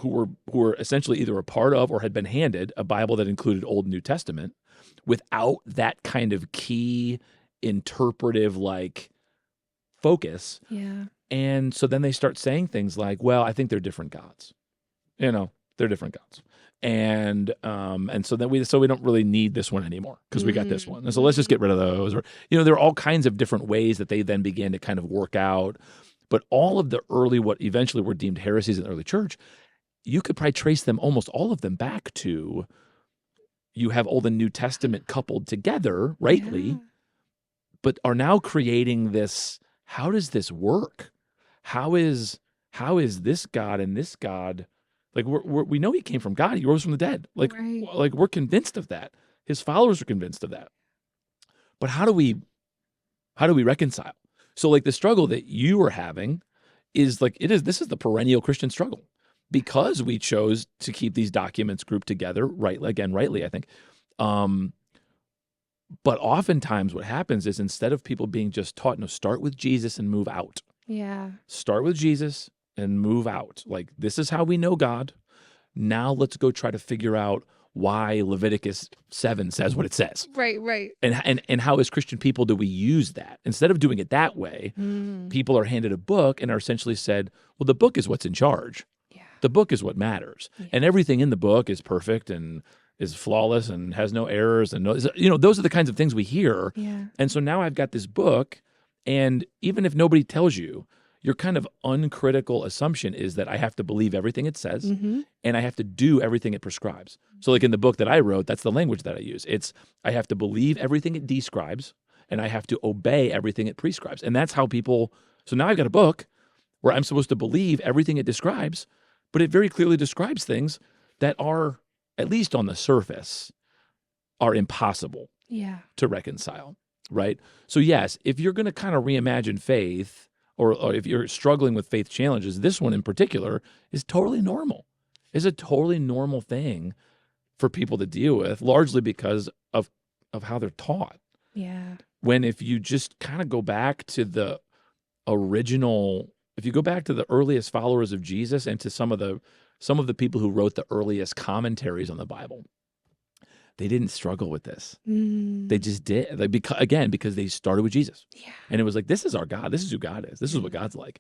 [SPEAKER 1] were essentially either a part of or had been handed a Bible that included Old and New Testament without that kind of key interpretive focus.
[SPEAKER 3] Yeah.
[SPEAKER 1] And so then they start saying things like, well, I think they're different gods. They're different gods. And so then we don't really need this one anymore because we got this one. And so let's just get rid of those. Or, there are all kinds of different ways that they then began to kind of work out. But all of the early, what eventually were deemed heresies in the early church, you could probably trace them, almost all of them, back to you have Old and New Testament coupled together, rightly, but are now creating this, how does this work? How is this God and this God? Like we know he came from God. He rose from the dead. Like we're convinced of that. His followers are convinced of that. But how do we reconcile? So like the struggle that you are having is like this is the perennial Christian struggle because we chose to keep these documents grouped together, rightly, I think. But oftentimes what happens is instead of people being just taught, no, start with Jesus and move out.
[SPEAKER 3] Yeah.
[SPEAKER 1] Start with Jesus and move out. Like, this is how we know God. Now let's go try to figure out why Leviticus 7 says what it says.
[SPEAKER 3] Right.
[SPEAKER 1] And how as Christian people do we use that? Instead of doing it that way, people are handed a book and are essentially said, well, the book is what's in charge.
[SPEAKER 3] Yeah.
[SPEAKER 1] The book is what matters. Yeah. And everything in the book is perfect and is flawless and has no errors. And those are the kinds of things we hear.
[SPEAKER 3] Yeah.
[SPEAKER 1] And so now I've got this book, and even if nobody tells you, your kind of uncritical assumption is that I have to believe everything it says and I have to do everything it prescribes. So like in the book that I wrote, that's the language that I use. I have to believe everything it describes and I have to obey everything it prescribes. And that's how so now I've got a book where I'm supposed to believe everything it describes, but it very clearly describes things that are, at least on the surface, are impossible to reconcile, right? So yes, if you're going to kind of reimagine faith, or if you're struggling with faith challenges, this one in particular is totally normal. It's a totally normal thing for people to deal with, largely because of how they're taught.
[SPEAKER 3] Yeah.
[SPEAKER 1] When if you just kind of go back to the original, if you go back to the earliest followers of Jesus and to some of the people who wrote the earliest commentaries on the Bible, they didn't struggle with this. They just did. Because they started with Jesus. Yeah. And it was like, this is our God. This is who God is. This is what God's like.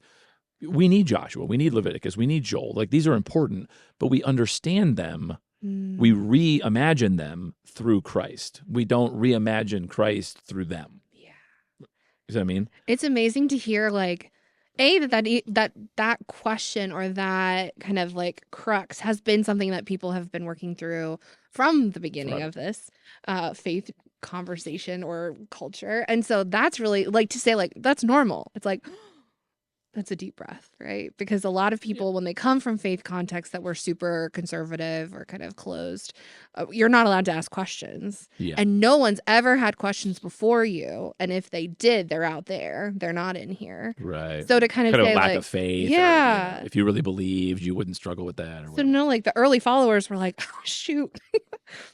[SPEAKER 1] We need Joshua. We need Leviticus. We need Joel. Like, these are important, but we understand them. We reimagine them through Christ. We don't reimagine Christ through them.
[SPEAKER 3] Yeah.
[SPEAKER 1] Does that mean?
[SPEAKER 3] It's amazing to hear, like, that question or that kind of like crux has been something that people have been working through from the beginning of this faith conversation or culture. And so that's really, like, to say, like, that's normal. It's like, that's a deep breath, right? Because a lot of people, when they come from faith contexts that were super conservative or kind of closed, you're not allowed to ask questions.
[SPEAKER 1] Yeah.
[SPEAKER 3] And no one's ever had questions before you. And if they did, they're out there. They're not in here.
[SPEAKER 1] Right.
[SPEAKER 3] So to kind of say,
[SPEAKER 1] lack
[SPEAKER 3] like,
[SPEAKER 1] of faith.
[SPEAKER 3] Yeah.
[SPEAKER 1] Or, if you really believed, you wouldn't struggle with that. Or
[SPEAKER 3] so
[SPEAKER 1] whatever.
[SPEAKER 3] no, like the early followers were like, oh, shoot,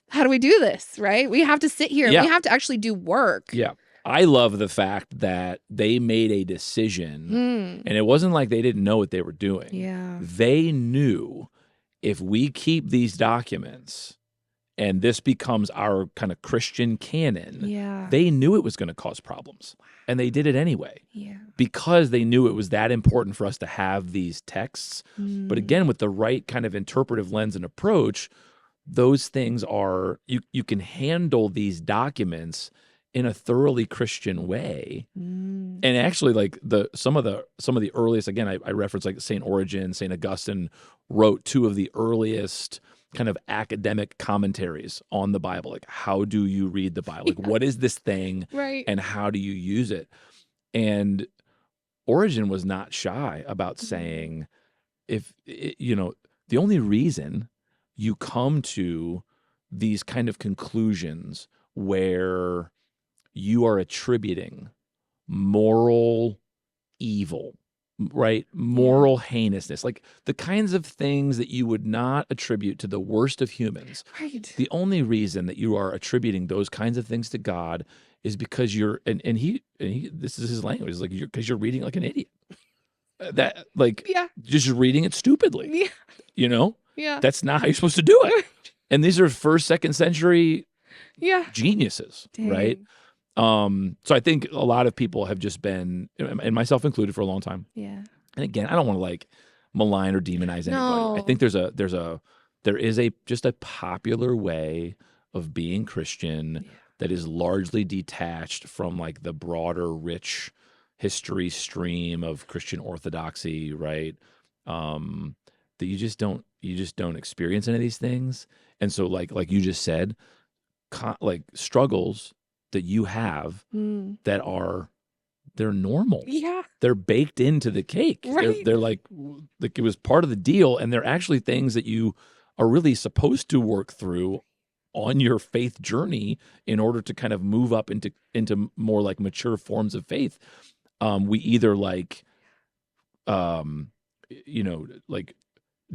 [SPEAKER 3] how do we do this? Right? We have to sit here.
[SPEAKER 1] Yeah.
[SPEAKER 3] We have to actually do work.
[SPEAKER 1] Yeah. I love the fact that they made a decision, and it wasn't like they didn't know what they were doing.
[SPEAKER 3] Yeah.
[SPEAKER 1] They knew if we keep these documents and this becomes our kind of Christian canon, they knew it was going to cause problems. And they did it anyway.
[SPEAKER 3] Yeah.
[SPEAKER 1] Because they knew it was that important for us to have these texts. But again, with the right kind of interpretive lens and approach, those things are, you can handle these documents in a thoroughly Christian way. And actually, like some of the earliest, again, I reference like St. Origen, St. Augustine wrote two of the earliest kind of academic commentaries on the Bible. Like, how do you read the Bible? Like, what is this thing?
[SPEAKER 3] Right.
[SPEAKER 1] And how do you use it? And Origen was not shy about saying, the only reason you come to these kind of conclusions where you are attributing moral evil, right? Moral heinousness, like the kinds of things that you would not attribute to the worst of humans.
[SPEAKER 3] Right.
[SPEAKER 1] The only reason that you are attributing those kinds of things to God is because you're, and he this is his language, like because you're reading like an idiot. That, like, just reading it stupidly.
[SPEAKER 3] Yeah.
[SPEAKER 1] That's not how you're supposed to do it. And these are first, second century geniuses, right? So I think a lot of people have just been, and myself included, for a long time.
[SPEAKER 3] Yeah.
[SPEAKER 1] And again, I don't want to like malign or demonize anybody.
[SPEAKER 3] No.
[SPEAKER 1] I think there's a there is just a popular way of being Christian that is largely detached from like the broader, rich history stream of Christian orthodoxy, right? That you just don't experience any of these things. And so like you just said, like struggles that you have that they're normal.
[SPEAKER 3] Yeah.
[SPEAKER 1] They're baked into the cake.
[SPEAKER 3] Right.
[SPEAKER 1] They're like it was part of the deal, and they're actually things that you are really supposed to work through on your faith journey in order to kind of move up into more like mature forms of faith. We either like like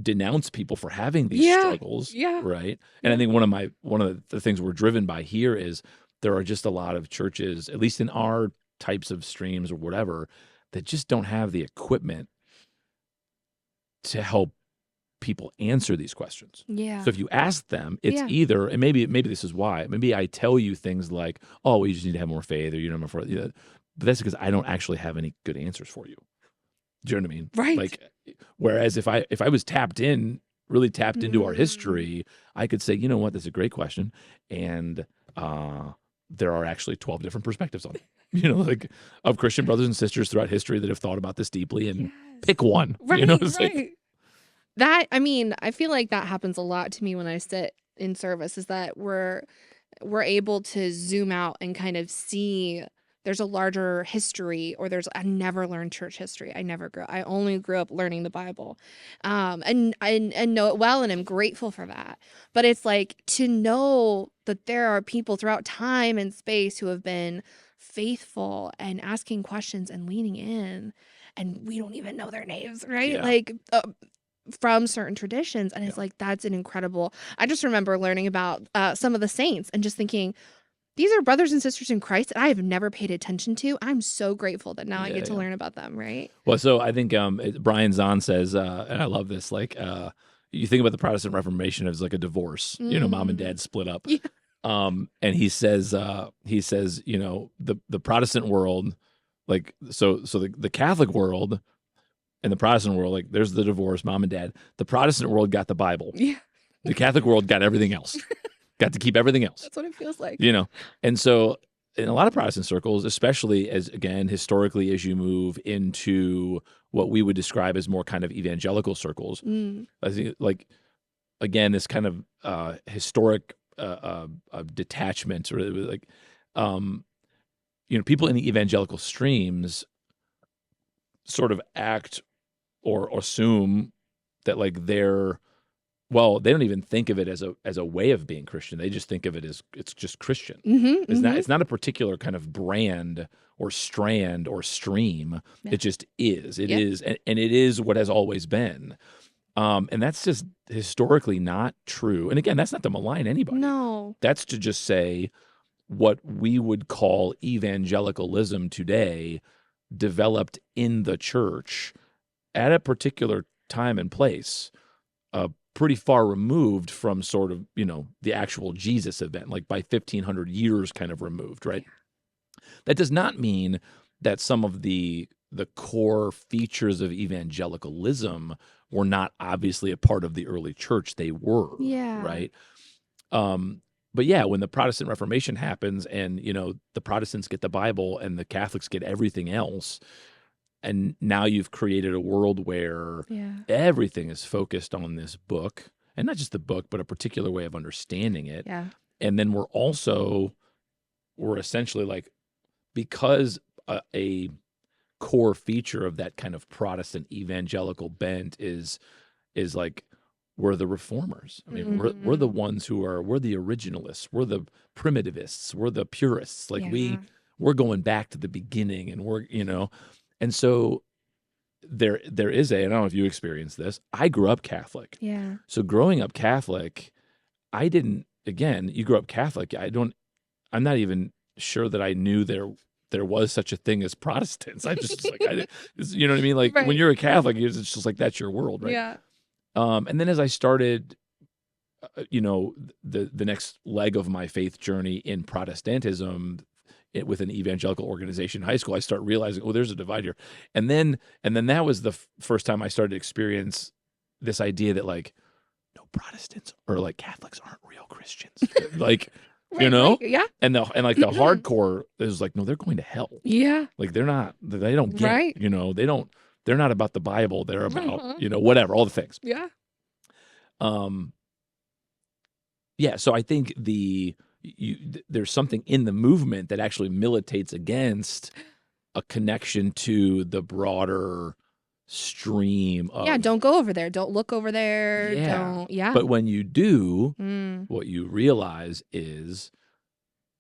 [SPEAKER 1] denounce people for having these struggles, right? And I think one of the things we're driven by here is there are just a lot of churches, at least in our types of streams or whatever, that just don't have the equipment to help people answer these questions.
[SPEAKER 3] Yeah.
[SPEAKER 1] So if you ask them, it's either, and maybe this is why, maybe I tell you things like, oh, well, you just need to have more faith, or you know, more, but that's because I don't actually have any good answers for you. Do you know what I mean?
[SPEAKER 3] Right.
[SPEAKER 1] Like, whereas if I was really tapped into our history, I could say, you know what, that's a great question, and there are actually 12 different perspectives on it. You know, like of Christian brothers and sisters throughout history that have thought about this deeply, and pick one.
[SPEAKER 3] Right.
[SPEAKER 1] You know, it's
[SPEAKER 3] right.
[SPEAKER 1] like,
[SPEAKER 3] That, I mean, I feel like that happens a lot to me when I sit in service, is that we're able to zoom out and kind of see there's a larger history, or I never learned church history. I only grew up learning the Bible, and know it well, and I'm grateful for that. But it's like to know that there are people throughout time and space who have been faithful and asking questions and leaning in, and we don't even know their names, right?
[SPEAKER 1] Yeah.
[SPEAKER 3] Like, from certain traditions, and it's like, that's an incredible. I just remember learning about some of the saints and just thinking, these are brothers and sisters in Christ that I have never paid attention to. I'm so grateful that now I get to learn about them, right?
[SPEAKER 1] Well, so I think Brian Zahn says, and I love this, like you think about the Protestant Reformation as like a divorce, you know, mom and dad split up.
[SPEAKER 3] Yeah.
[SPEAKER 1] And he says, you know, the Protestant world, like, so the Catholic world and the Protestant world, like, there's the divorce, mom and dad. The Protestant world got the Bible.
[SPEAKER 3] Yeah.
[SPEAKER 1] The Catholic world got everything else. Got to keep everything else.
[SPEAKER 3] That's what it feels like.
[SPEAKER 1] You know, and so in a lot of Protestant circles, especially as, again, historically, as you move into what we would describe as more kind of evangelical circles, I think, like, again, this kind of historic detachment, or like, you know, people in the evangelical streams sort of act or assume that, like, they don't even think of it as a way of being Christian. They just think of it as it's just Christian. It's not a particular kind of brand or strand or stream.
[SPEAKER 3] Yeah.
[SPEAKER 1] It just is. It is, and it is what has always been. And that's just historically not true. And again, that's not to malign anybody.
[SPEAKER 3] No.
[SPEAKER 1] That's to just say what we would call evangelicalism today developed in the church at a particular time and place, pretty far removed from sort of, you know, the actual Jesus event, like by 1,500 years kind of removed, right? That does not mean that some of the core features of evangelicalism were not obviously a part of the early church. They were, right? But yeah, when the Protestant Reformation happens and, you know, the Protestants get the Bible and the Catholics get everything else, and now you've created a world where everything is focused on this book, and not just the book, but a particular way of understanding it.
[SPEAKER 3] Yeah.
[SPEAKER 1] And then we're essentially like, because a core feature of that kind of Protestant evangelical bent is like, we're the reformers. I mean, we're the ones we're the originalists, we're the primitivists, we're the purists. Like we're going back to the beginning, and we're, you know, and so there is I don't know if you experienced this. I grew up Catholic.
[SPEAKER 3] Yeah.
[SPEAKER 1] So growing up Catholic, I didn't, again, you grew up Catholic. I'm not even sure that I knew there was such a thing as Protestants. I just like, you know what I mean? Like when you're a Catholic, it's just like, that's your world, right?
[SPEAKER 3] Yeah.
[SPEAKER 1] And then as I started, you know, the next leg of my faith journey in Protestantism, with an evangelical organization in high school, I start realizing, oh, there's a divide here. And then that was the first time I started to experience this idea that, like, no, Protestants or like Catholics aren't real Christians. Like, you
[SPEAKER 3] Right,
[SPEAKER 1] know,
[SPEAKER 3] right, yeah.
[SPEAKER 1] and the hardcore is like, no, they're going to hell.
[SPEAKER 3] Yeah.
[SPEAKER 1] Like they don't get
[SPEAKER 3] Right.
[SPEAKER 1] it. You know, they're not about the Bible. They're about,
[SPEAKER 3] Mhm.
[SPEAKER 1] whatever, all the things.
[SPEAKER 3] Yeah.
[SPEAKER 1] Um, yeah. So I think there's something in the movement that actually militates against a connection to the broader stream of.
[SPEAKER 3] Yeah, don't go over there. Don't look over there.
[SPEAKER 1] Yeah.
[SPEAKER 3] Don't. Yeah.
[SPEAKER 1] But when you do,
[SPEAKER 3] Mm.
[SPEAKER 1] what you realize is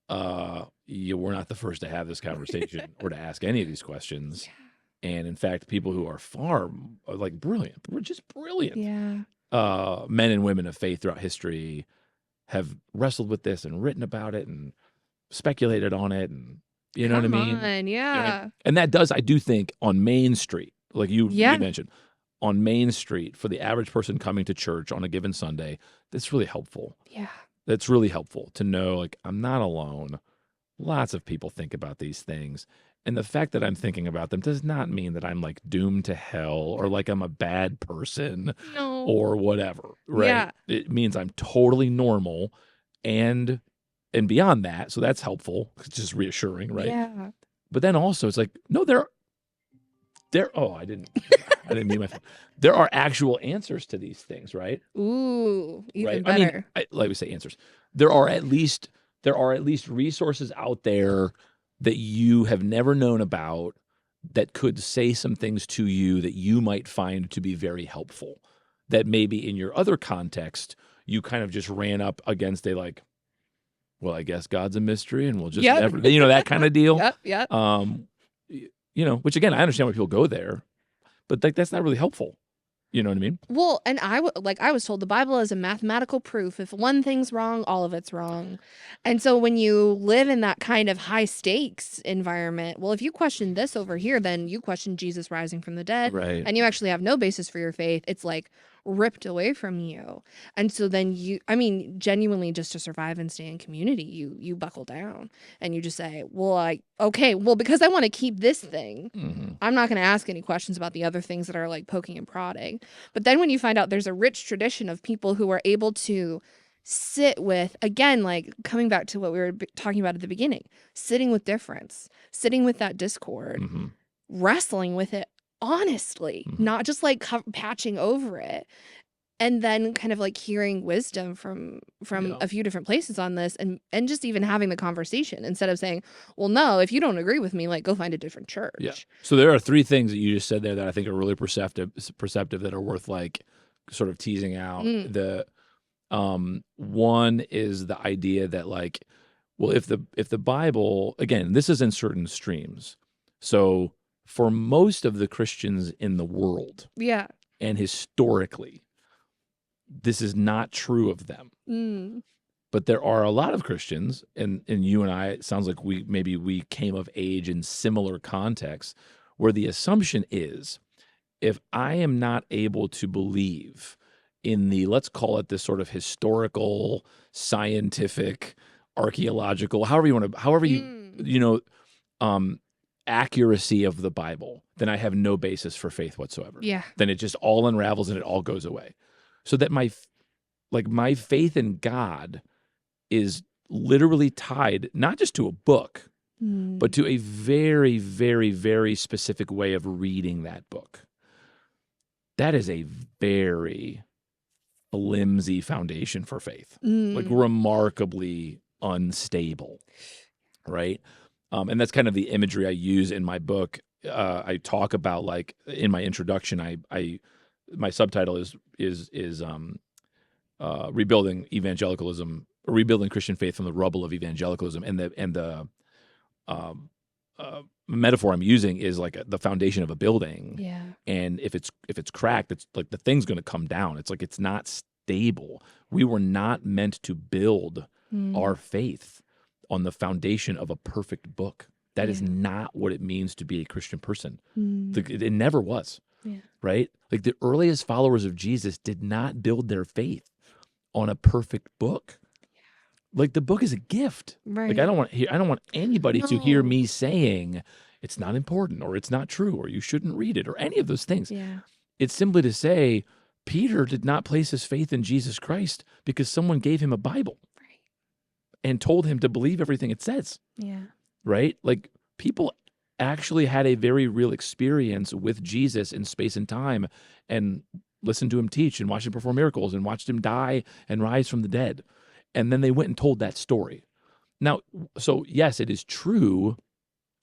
[SPEAKER 1] we're not the first to have this conversation or to ask any of these questions. And in fact, people who are far like brilliant, we're just brilliant.
[SPEAKER 3] Yeah.
[SPEAKER 1] Men and women of faith throughout history have wrestled with this and written about it and speculated on it, and you know what I mean?
[SPEAKER 3] Come on, yeah.
[SPEAKER 1] And that does, I do think, on Main Street, like you
[SPEAKER 3] Yeah.
[SPEAKER 1] mentioned, on Main Street for the average person coming to church on a given Sunday, that's really helpful.
[SPEAKER 3] Yeah.
[SPEAKER 1] That's really helpful to know, like, I'm not alone. Lots of people think about these things. And the fact that I'm thinking about them does not mean that I'm like doomed to hell or like I'm a bad person
[SPEAKER 3] No.
[SPEAKER 1] or whatever, right?
[SPEAKER 3] Yeah.
[SPEAKER 1] It means I'm totally normal and beyond that. So that's helpful. It's just reassuring, right?
[SPEAKER 3] Yeah.
[SPEAKER 1] But then also it's like, no, I didn't mean my phone. There are actual answers to these things, right?
[SPEAKER 3] Ooh, even
[SPEAKER 1] Right.
[SPEAKER 3] better.
[SPEAKER 1] I mean, like we say answers. There are at least resources out there that you have never known about that could say some things to you that you might find to be very helpful. That maybe in your other context, you kind of just ran up against a like, well, I guess God's a mystery and we'll just
[SPEAKER 3] Yep.
[SPEAKER 1] never, that kind of deal.
[SPEAKER 3] Yep.
[SPEAKER 1] Which again, I understand why people go there, but like that's not really helpful. You know what I mean?
[SPEAKER 3] Well, and I was told the Bible is a mathematical proof. If one thing's wrong, all of it's wrong. And so when you live in that kind of high stakes environment, well, if you question this over here, then you question Jesus rising from the dead,
[SPEAKER 1] Right.
[SPEAKER 3] and you actually have no basis for your faith. It's like ripped away from you. And so then genuinely just to survive and stay in community, you buckle down and you just say, well, because I want to keep this thing, I'm not going to ask any questions about the other things that are like poking and prodding. But then when you find out there's a rich tradition of people who are able to sit with, again, like coming back to what we were talking about at the beginning, sitting with difference, sitting with that discord, wrestling with it honestly, not just like patching over it. And then kind of like hearing wisdom from a few different places on this and just even having the conversation instead of saying, well, no, if you don't agree with me, like go find a different church.
[SPEAKER 1] Yeah. So there are three things that you just said there that I think are really perceptive that are worth like sort of teasing out. The one is the idea that like, well, if the Bible, again, this is in certain streams. So for most of the Christians in the world,
[SPEAKER 3] Yeah.
[SPEAKER 1] and historically, this is not true of them. But there are a lot of Christians, and you and I, it sounds like we came of age in similar contexts, where the assumption is, if I am not able to believe in the, let's call it this sort of historical, scientific, archaeological, accuracy of the Bible, then I have no basis for faith whatsoever.
[SPEAKER 3] Yeah.
[SPEAKER 1] Then it just all unravels and it all goes away. So that my faith in God is literally tied not just to a book, but to a very, very, very specific way of reading that book. That is a very flimsy foundation for faith, like remarkably unstable, right? And that's kind of the imagery I use in my book. I talk about, like, in my introduction, my subtitle is rebuilding evangelicalism, or rebuilding Christian faith from the rubble of evangelicalism, and the metaphor I'm using is like the foundation of a building.
[SPEAKER 3] Yeah.
[SPEAKER 1] And if it's cracked, it's like the thing's going to come down. It's like it's not stable. We were not meant to build our faith on the foundation of a perfect book. That is not what it means to be a Christian person. It never was.
[SPEAKER 3] Yeah.
[SPEAKER 1] Right? Like the earliest followers of Jesus did not build their faith on a perfect book. Like the book is a gift.
[SPEAKER 3] Right.
[SPEAKER 1] Like I don't want anybody to hear
[SPEAKER 3] No.
[SPEAKER 1] me saying it's not important or it's not true or you shouldn't read it or any of those things.
[SPEAKER 3] Yeah.
[SPEAKER 1] It's simply to say Peter did not place his faith in Jesus Christ because someone gave him a Bible
[SPEAKER 3] Right.
[SPEAKER 1] and told him to believe everything it says,
[SPEAKER 3] Yeah.
[SPEAKER 1] right? Like people actually had a very real experience with Jesus in space and time and listened to him teach and watched him perform miracles and watched him die and rise from the dead. And then they went and told that story. Now, so yes, it is true.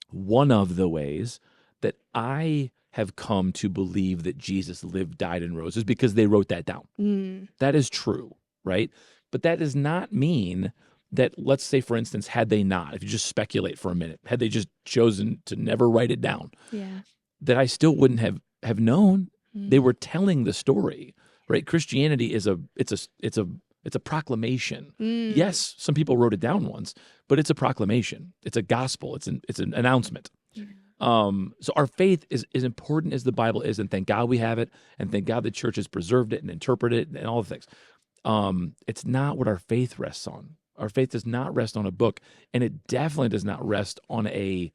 [SPEAKER 1] One of the ways that I have come to believe that Jesus lived, died, and rose is because they wrote that down.
[SPEAKER 3] Mm.
[SPEAKER 1] That is true, right? But that does not mean that, let's say, for instance, had they not, if you just speculate for a minute, had they just chosen to never write it down,
[SPEAKER 3] Yeah.
[SPEAKER 1] that I still wouldn't have known.
[SPEAKER 3] Mm.
[SPEAKER 1] They were telling the story, right? Christianity is it's a proclamation.
[SPEAKER 3] Mm.
[SPEAKER 1] Yes, some people wrote it down once, but it's a proclamation. It's a gospel. It's an announcement.
[SPEAKER 3] Yeah.
[SPEAKER 1] So our faith is as important as the Bible is, and thank God we have it, and thank God the church has preserved it and interpreted it and all the things. It's not what our faith rests on. Our faith does not rest on a book, and it definitely does not rest on a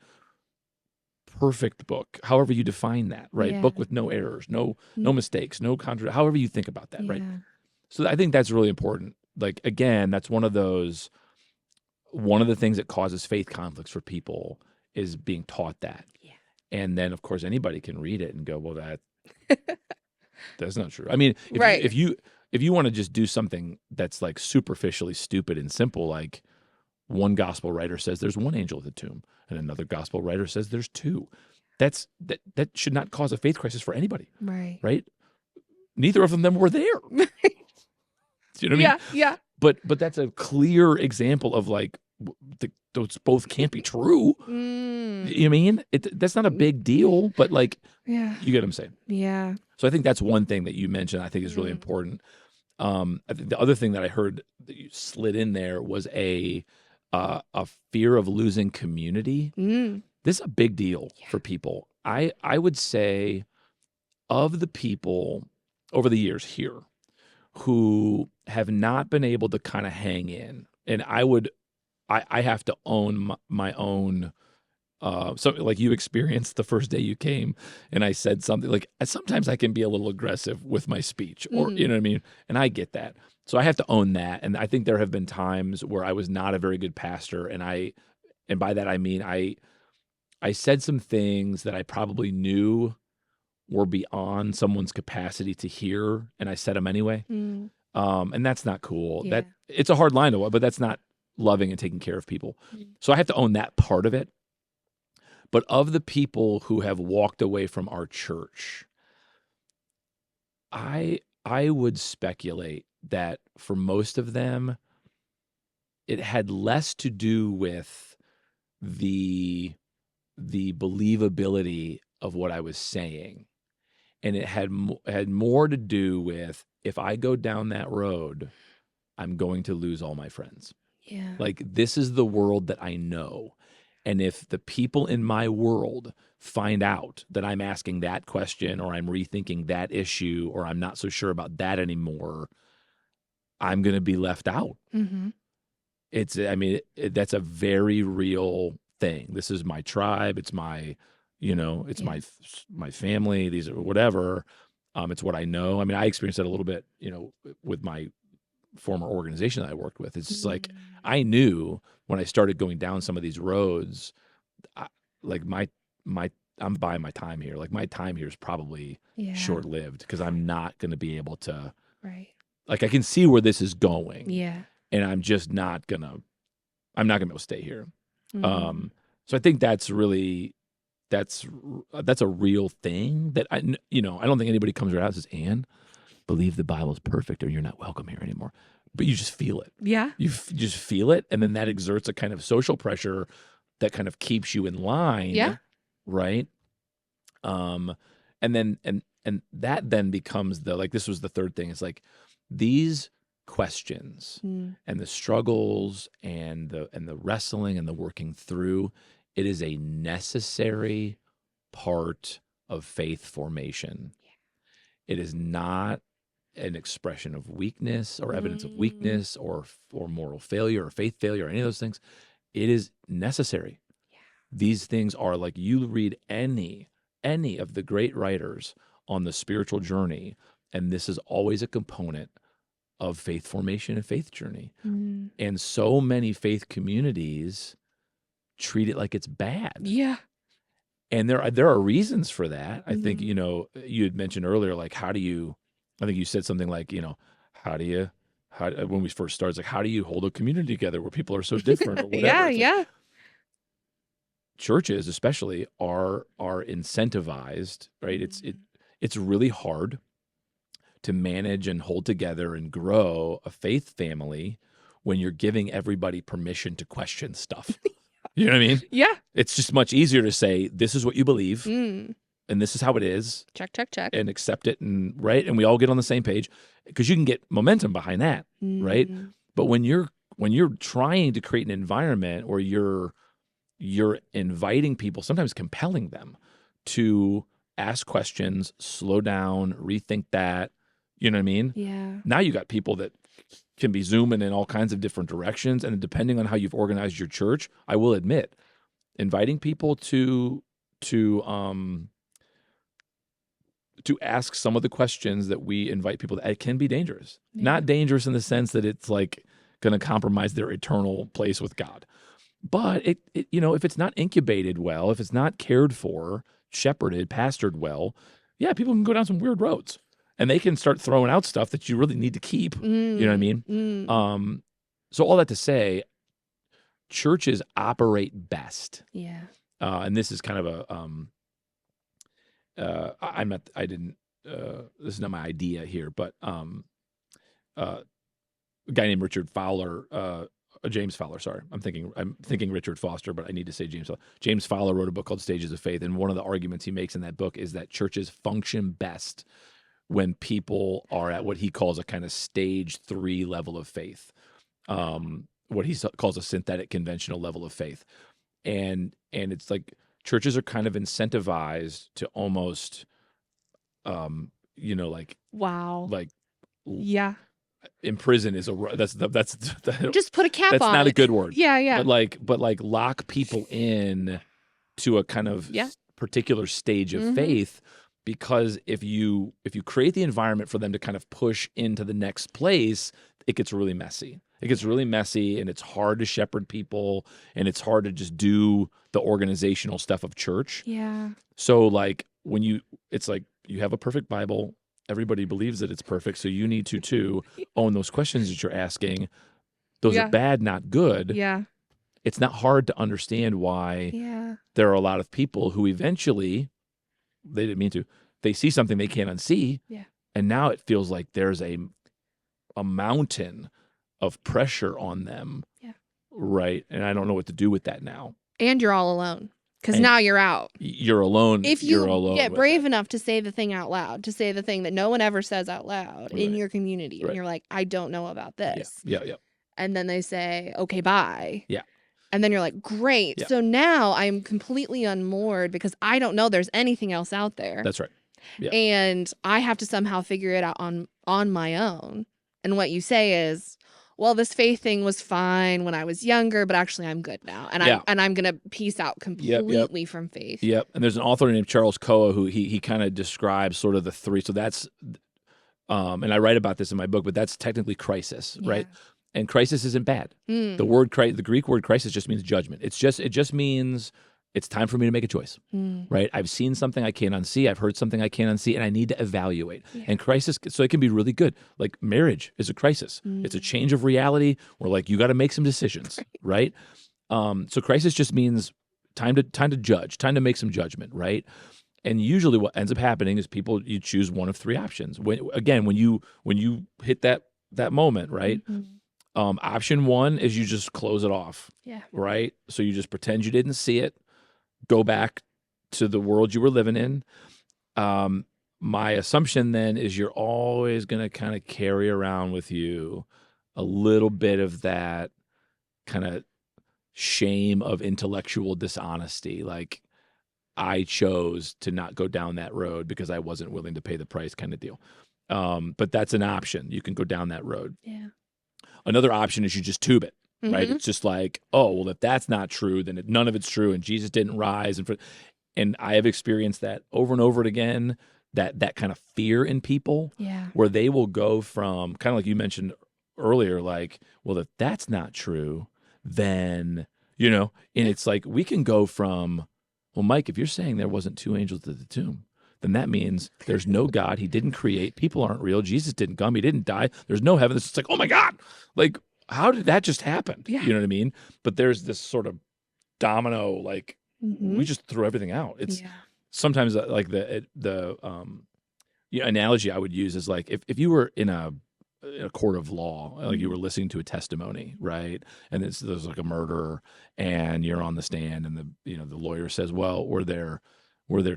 [SPEAKER 1] perfect book, however you define that, right?
[SPEAKER 3] Yeah.
[SPEAKER 1] Book with no errors, no mistakes, no contradiction, however you think about that, right?
[SPEAKER 3] Yeah.
[SPEAKER 1] So I think that's really important. Like, again, that's one of the things that causes faith conflicts for people is being taught that.
[SPEAKER 3] Yeah.
[SPEAKER 1] And then, of course, anybody can read it and go, well, that's not true. I mean,
[SPEAKER 3] Right.
[SPEAKER 1] if you want to just do something that's like superficially stupid and simple, like one gospel writer says there's one angel at the tomb and another gospel writer says there's two, that should not cause a faith crisis for anybody,
[SPEAKER 3] Right.
[SPEAKER 1] right? Neither of them were there. Do you know what I mean?
[SPEAKER 3] Yeah.
[SPEAKER 1] But that's a clear example of like those both can't be true.
[SPEAKER 3] Mm.
[SPEAKER 1] You know what I mean? That's not a big deal, but like
[SPEAKER 3] Yeah.
[SPEAKER 1] you get what I'm saying.
[SPEAKER 3] Yeah.
[SPEAKER 1] So I think that's one thing that you mentioned I think is really important. I think the other thing that I heard that you slid in there was a fear of losing community.
[SPEAKER 3] Mm.
[SPEAKER 1] This is a big deal for people. I would say of the people over the years here who have not been able to kind of hang in, and I have to own my own something like you experienced the first day you came and I said something like sometimes I can be a little aggressive with my speech or you know what I mean, and I get that, so I have to own that. And I think there have been times where I was not a very good pastor, and by that I mean I said some things that I probably knew were beyond someone's capacity to hear, and I said them anyway.
[SPEAKER 3] Mm.
[SPEAKER 1] And that's not cool.
[SPEAKER 3] Yeah.
[SPEAKER 1] That it's a hard line to walk, but that's not loving and taking care of people. So I have to own that part of it. But of the people who have walked away from our church, I would speculate that for most of them, it had less to do with the believability of what I was saying, and it had more to do with, if I go down that road, I'm going to lose all my friends.
[SPEAKER 3] Yeah.
[SPEAKER 1] Like, this is the world that I know. And if the people in my world find out that I'm asking that question, or I'm rethinking that issue, or I'm not so sure about that anymore, I'm going to be left out.
[SPEAKER 3] Mm-hmm.
[SPEAKER 1] That's a very real thing. This is my tribe. It's my, my family. These are whatever. It's what I know. I mean, I experienced that a little bit, with my former organization that I worked with. It's just like, I knew when I started going down some of these roads, I'm buying my time here. Like, my time here is probably short-lived, because I'm not going to be able to,
[SPEAKER 3] Right.
[SPEAKER 1] like, I can see where this is going.
[SPEAKER 3] Yeah.
[SPEAKER 1] And I'm just not going to be able to stay here.
[SPEAKER 3] Mm-hmm.
[SPEAKER 1] So I think that's a real thing that I don't think anybody comes right out and says, Ann, believe the Bible's perfect or you're not welcome here anymore. But you just feel it.
[SPEAKER 3] Yeah.
[SPEAKER 1] You just feel it. And then that exerts a kind of social pressure that kind of keeps you in line.
[SPEAKER 3] Yeah.
[SPEAKER 1] Right. And that then becomes this was the third thing. It's like these questions and the struggles and the wrestling and the working through, it is a necessary part of faith formation. It is not an expression of weakness or evidence of weakness or moral failure or faith failure or any of those things. It is necessary. Yeah. These things are, like, you read any of the great writers on the spiritual journey, And this is always a component of faith formation and faith journey.
[SPEAKER 3] Mm.
[SPEAKER 1] And so many faith communities treat it like it's bad.
[SPEAKER 3] Yeah.
[SPEAKER 1] And there are reasons for that. I think,
[SPEAKER 3] Mhm.
[SPEAKER 1] you had mentioned earlier, like, I think you said something like, when we first started, it's like, how do you hold a community together where people are so different or whatever?
[SPEAKER 3] Yeah,
[SPEAKER 1] It's like,
[SPEAKER 3] yeah.
[SPEAKER 1] churches especially are incentivized, right? It's really hard to manage and hold together and grow a faith family when you're giving everybody permission to question stuff. You know what I mean?
[SPEAKER 3] Yeah.
[SPEAKER 1] It's just much easier to say, this is what you believe
[SPEAKER 3] Mm.
[SPEAKER 1] and this is how it is,
[SPEAKER 3] Check, check, check.
[SPEAKER 1] and accept it, and right, and we all get on the same page, because you can get momentum behind that, right?
[SPEAKER 3] Mm.
[SPEAKER 1] But when you're trying to create an environment where you're inviting people, sometimes compelling them to ask questions, slow down, rethink that, you know what I mean?
[SPEAKER 3] Yeah.
[SPEAKER 1] Now you got people that can be zooming in all kinds of different directions, and depending on how you've organized your church, I will admit, inviting people to ask some of the questions that we invite people to, it can be dangerous.
[SPEAKER 3] Yeah.
[SPEAKER 1] Not dangerous in the sense that it's like going to compromise their eternal place with God. But it if it's not incubated well, if it's not cared for, shepherded, pastored well, yeah, people can go down some weird roads, and they can start throwing out stuff that you really need to keep. You know what I mean?
[SPEAKER 3] Mm.
[SPEAKER 1] So all that to say, churches operate best.
[SPEAKER 3] Yeah.
[SPEAKER 1] And this is kind of I didn't, this is not my idea here, but a guy named Richard Fowler, James Fowler, sorry. I'm thinking Richard Foster, but I need to say James Fowler. James Fowler wrote a book called Stages of Faith, and one of the arguments he makes in that book is that churches function best when people are at what he calls a kind of stage 3 level of faith, what he calls a synthetic conventional level of faith. And it's like churches are kind of incentivized to almost,
[SPEAKER 3] Wow.
[SPEAKER 1] like
[SPEAKER 3] Yeah.
[SPEAKER 1] imprison is that's
[SPEAKER 3] Just put a cap
[SPEAKER 1] that's
[SPEAKER 3] on
[SPEAKER 1] not
[SPEAKER 3] it.
[SPEAKER 1] a good word.
[SPEAKER 3] Yeah, yeah.
[SPEAKER 1] But lock people in to a kind of
[SPEAKER 3] Yeah.
[SPEAKER 1] particular stage of
[SPEAKER 3] Mhm.
[SPEAKER 1] faith, because if you create the environment for them to kind of push into the next place, it gets really messy. It gets really messy, and it's hard to shepherd people, and it's hard to just do the organizational stuff of church.
[SPEAKER 3] Yeah.
[SPEAKER 1] So like it's like you have a perfect Bible. Everybody believes that it's perfect, so you need to too own those questions that you're asking. Those
[SPEAKER 3] Yeah.
[SPEAKER 1] are bad, not good.
[SPEAKER 3] Yeah.
[SPEAKER 1] It's not hard to understand why
[SPEAKER 3] Yeah.
[SPEAKER 1] there are a lot of people who eventually, they didn't mean to, they see something they can't unsee.
[SPEAKER 3] Yeah.
[SPEAKER 1] And now it feels like there's a mountain of pressure on them.
[SPEAKER 3] Yeah.
[SPEAKER 1] Right. And I don't know what to do with that now.
[SPEAKER 3] And you're all alone. Because
[SPEAKER 1] And
[SPEAKER 3] now you're out.
[SPEAKER 1] You're alone.
[SPEAKER 3] If
[SPEAKER 1] you're
[SPEAKER 3] you
[SPEAKER 1] alone
[SPEAKER 3] get
[SPEAKER 1] with
[SPEAKER 3] brave
[SPEAKER 1] it.
[SPEAKER 3] enough to say the thing out loud, to say the thing that no one ever says out loud in
[SPEAKER 1] Right.
[SPEAKER 3] your community,
[SPEAKER 1] Right.
[SPEAKER 3] and you're like, I don't know about this.
[SPEAKER 1] Yeah.
[SPEAKER 3] And then they say, okay, bye.
[SPEAKER 1] Yeah.
[SPEAKER 3] And then you're like, great.
[SPEAKER 1] Yeah.
[SPEAKER 3] So now I'm completely unmoored because I don't know there's anything else out there.
[SPEAKER 1] That's right. Yeah.
[SPEAKER 3] And I have to somehow figure it out on my own. And what you say is, well, this faith thing was fine when I was younger, but actually I'm good now. And
[SPEAKER 1] Yeah.
[SPEAKER 3] I'm going to peace out completely from faith.
[SPEAKER 1] Yep. And there's an author named Charles Koa who he kind of describes sort of the three. So that's, and I write about this in my book, but that's technically crisis, right? And crisis isn't bad.
[SPEAKER 3] Mm.
[SPEAKER 1] The Greek word crisis just means judgment. It just means it's time for me to make a choice, right? I've seen something I can't unsee. I've heard something I can't unsee, and I need to evaluate.
[SPEAKER 3] Yeah.
[SPEAKER 1] And crisis, so it can be really good. Like marriage is a crisis. It's a change of reality where like you got to make some decisions, right? So crisis just means time to judge, time to make some judgment, right? And usually what ends up happening is you choose one of three options. When you hit that moment, right?
[SPEAKER 3] Mm-hmm.
[SPEAKER 1] Option one is you just close it off.
[SPEAKER 3] Yeah.
[SPEAKER 1] Right? So you just pretend you didn't see it, go back to the world you were living in. My assumption then is you're always going to kind of carry around with you a little bit of that kind of shame of intellectual dishonesty. Like, I chose to not go down that road because I wasn't willing to pay the price, kind of deal. But that's an option. You can go down that road.
[SPEAKER 3] Yeah.
[SPEAKER 1] Another option is you just tube it, right?
[SPEAKER 3] Mhm.
[SPEAKER 1] It's just like, oh, well, if that's not true, then none of it's true, and Jesus didn't rise. And I have experienced that over and over again, that kind of fear in people,
[SPEAKER 3] Yeah.
[SPEAKER 1] where they will go from kind of like you mentioned earlier, like, well, if that's not true, then, and it's like we can go from, well, Mike, if you're saying there wasn't two angels at the tomb, then that means there's no God. He didn't create. People aren't real. Jesus didn't come. He didn't die. There's no heaven. It's just like, oh my God, like, how did that just happen?
[SPEAKER 3] Yeah.
[SPEAKER 1] You know what I mean? But there's this sort of domino, like,
[SPEAKER 3] Mhm.
[SPEAKER 1] we just threw everything out. It's
[SPEAKER 3] Yeah.
[SPEAKER 1] sometimes like the analogy I would use is like if you were in a court of law, like you were listening to a testimony, right? And there's like a murderer, and you're on the stand, and the lawyer says, well, were there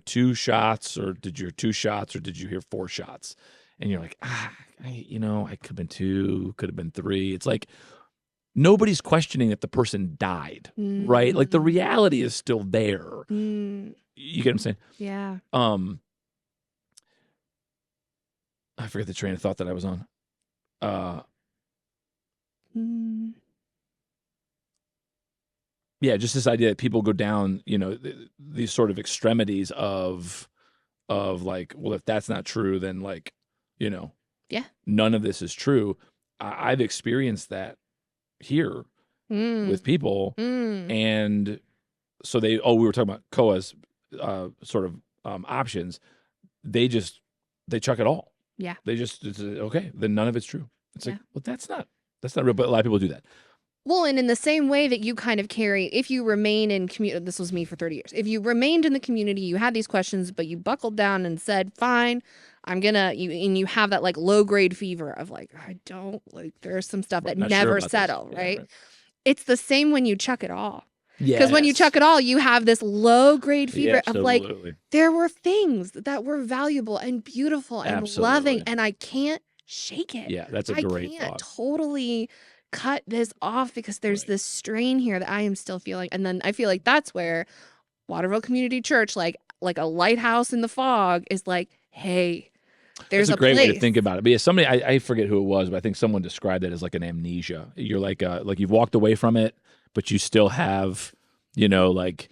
[SPEAKER 1] two shots, or did you hear two shots, or did you hear four shots? And you're like, I could have been two, could have been three. It's like nobody's questioning if the person died, right? Like the reality is still there.
[SPEAKER 3] Mm.
[SPEAKER 1] You get what I'm saying?
[SPEAKER 3] Yeah.
[SPEAKER 1] I forget the train of thought that I was on. Yeah, just this idea that people go down, these sort of extremities of like, well, if that's not true, then like,
[SPEAKER 3] Yeah.
[SPEAKER 1] none of this is true. I've experienced that here with people, and so we were talking about Koa's sort of options. They chuck it all.
[SPEAKER 3] Yeah.
[SPEAKER 1] They just, it's, okay, then none of it's true. It's
[SPEAKER 3] Yeah.
[SPEAKER 1] like, well, that's not real, but a lot of people do that.
[SPEAKER 3] Well, and in the same way that you kind of carry, if you remain in community, this was me for 30 years. If you remained in the community, you had these questions, but you buckled down and said, fine, and you have that like low grade fever of like, I don't like, there's some stuff that
[SPEAKER 1] Not sure
[SPEAKER 3] never
[SPEAKER 1] about this.
[SPEAKER 3] settle,
[SPEAKER 1] Yeah,
[SPEAKER 3] right? It's the same when you chuck it all.
[SPEAKER 1] Yeah.
[SPEAKER 3] Because when you chuck it all, you have this low grade fever of like,
[SPEAKER 1] absolutely.
[SPEAKER 3] there were things that were valuable and beautiful and loving,
[SPEAKER 1] Absolutely.
[SPEAKER 3] and I can't shake it.
[SPEAKER 1] Yeah, that's a
[SPEAKER 3] I
[SPEAKER 1] great
[SPEAKER 3] can't
[SPEAKER 1] thought.
[SPEAKER 3] totally cut this off because there's
[SPEAKER 1] Right.
[SPEAKER 3] this strain here that I am still feeling. And then I feel like that's where Waterville Community Church, like a lighthouse in the fog, is like, hey, there's
[SPEAKER 1] That's a great
[SPEAKER 3] place.
[SPEAKER 1] way to think about it. But yeah, somebody, I forget who it was, but I think someone described it as like an amnesia. You're like you've walked away from it, but you still have, like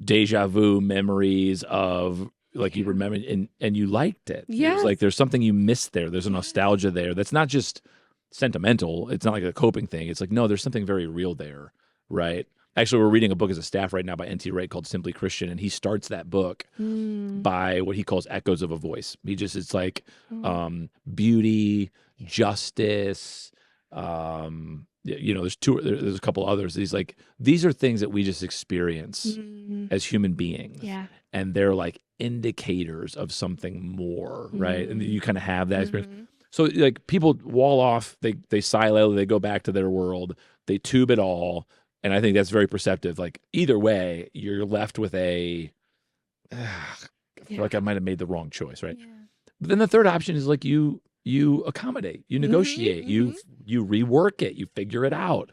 [SPEAKER 1] deja vu memories of like you remember and you liked it.
[SPEAKER 3] Yes.
[SPEAKER 1] It's like there's something you missed there. There's a nostalgia there. That's not just sentimental. It's not like a coping thing. It's like, no, there's something very real there, right? Actually, we're reading a book as a staff right now by N.T. Wright called Simply Christian, and he starts that book by what he calls echoes of a voice. It's like beauty, justice. There's a couple others. He's like, these are things that we just experience as human beings,
[SPEAKER 3] Yeah.
[SPEAKER 1] and they're like indicators of something more, right? And you kind of have that experience. So like people wall off, they silo, they go back to their world, they tube it all. And I think that's very perceptive. Like either way, you're left with I feel like I might have made the wrong choice, right?
[SPEAKER 3] Yeah.
[SPEAKER 1] But then the third option is like you accommodate, you negotiate, you rework it, you figure it out.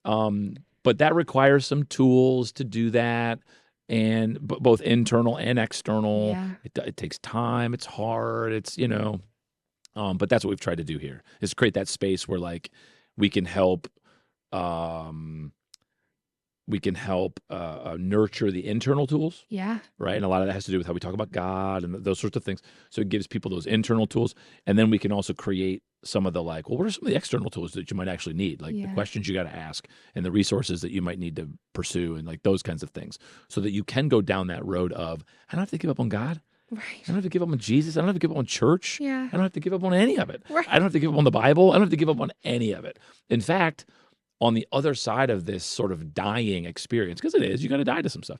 [SPEAKER 1] But that requires some tools to do that, and both internal and external.
[SPEAKER 3] Yeah.
[SPEAKER 1] It takes time. It's hard. It's but that's what we've tried to do here, is create that space where like we can help nurture the internal tools,
[SPEAKER 3] Yeah.
[SPEAKER 1] right? And a lot of that has to do with how we talk about God and those sorts of things. So it gives people those internal tools, and then we can also create some of the like, well, what are some of the external tools that you might actually need, like the questions you got to ask and the resources that you might need to pursue, and like those kinds of things, so that you can go down that road of, I don't have to give up on God.
[SPEAKER 3] Right.
[SPEAKER 1] I don't have to give up on Jesus. I don't have to give up on church.
[SPEAKER 3] Yeah.
[SPEAKER 1] I don't have to give up on any of it.
[SPEAKER 3] Right.
[SPEAKER 1] I don't have to give up on the Bible. I don't have to give up on any of it. In fact, on the other side of this sort of dying experience, because it is, you got to die to some stuff.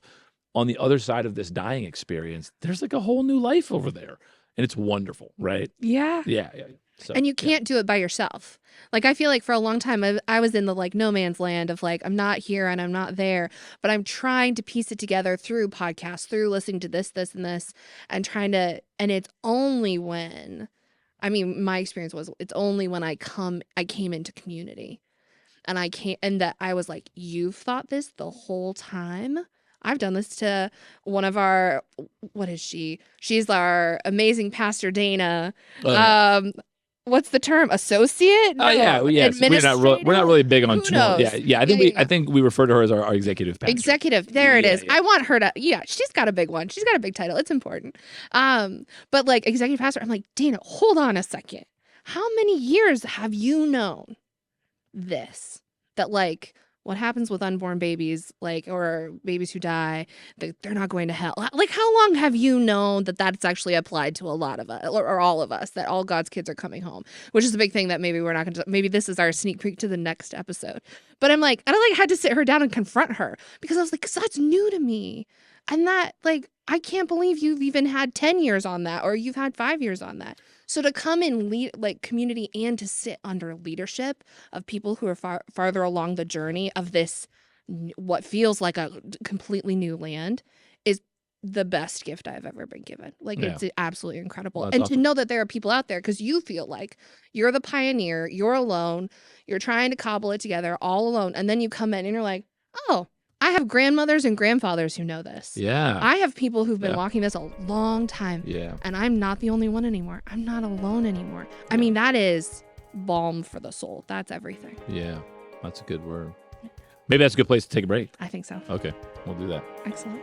[SPEAKER 1] On the other side of this dying experience, there's like a whole new life over there. And it's wonderful, right?
[SPEAKER 3] Yeah.
[SPEAKER 1] Yeah. So,
[SPEAKER 3] And you can't do it by yourself. Like, I feel like for a long time, I was in the like no man's land of like, I'm not here and I'm not there, but I'm trying to piece it together through podcasts, through listening to this, and this, and and it's only when, my experience was, it's only when I came into community, and that I was like, you've thought this the whole time? I've done this to one of our, what is she? She's our amazing Pastor Dana.
[SPEAKER 1] yeah.
[SPEAKER 3] what's the term? Associate?
[SPEAKER 1] Oh yeah, yes. We're not really big on
[SPEAKER 3] Who
[SPEAKER 1] tone.
[SPEAKER 3] knows?
[SPEAKER 1] Yeah. I think we refer to her as our executive pastor.
[SPEAKER 3] Executive. There it
[SPEAKER 1] Yeah,
[SPEAKER 3] is.
[SPEAKER 1] yeah.
[SPEAKER 3] I want her to. Yeah, she's got a big one. She's got a big title. It's important. But like executive pastor, I'm like, Dana, hold on a second. How many years have you known this? That like what happens with unborn babies, like, or babies who die, that they're not going to hell. Like, how long have you known that that's actually applied to a lot of us, or all of us, that all God's kids are coming home? Which is a big thing that maybe we're not going to. Maybe this is our sneak peek to the next episode. But I'm like, I don't like had to sit her down and confront her because I was like, 'cause that's new to me, and that like I can't believe you've even had 10 years on that, or you've had 5 years on that. So to come and lead like community and to sit under leadership of people who are farther along the journey of this, what feels like a completely new land, is the best gift I've ever been given. Like
[SPEAKER 1] Yeah.
[SPEAKER 3] it's absolutely incredible.
[SPEAKER 1] Well,
[SPEAKER 3] And
[SPEAKER 1] that's
[SPEAKER 3] to
[SPEAKER 1] awesome.
[SPEAKER 3] know that there are people out there, because you feel like you're the pioneer, you're alone, you're trying to cobble it together all alone. And then you come in and you're like, oh, I have grandmothers and grandfathers who know this.
[SPEAKER 1] Yeah.
[SPEAKER 3] I have people who've been
[SPEAKER 1] Yeah.
[SPEAKER 3] walking this a long time.
[SPEAKER 1] Yeah.
[SPEAKER 3] And I'm not the only one anymore. I'm not alone anymore. I mean, that is balm for the soul. That's everything.
[SPEAKER 1] Yeah. That's a good word. Maybe that's a good place to take a break.
[SPEAKER 3] I think so.
[SPEAKER 1] Okay. We'll do that.
[SPEAKER 3] Excellent.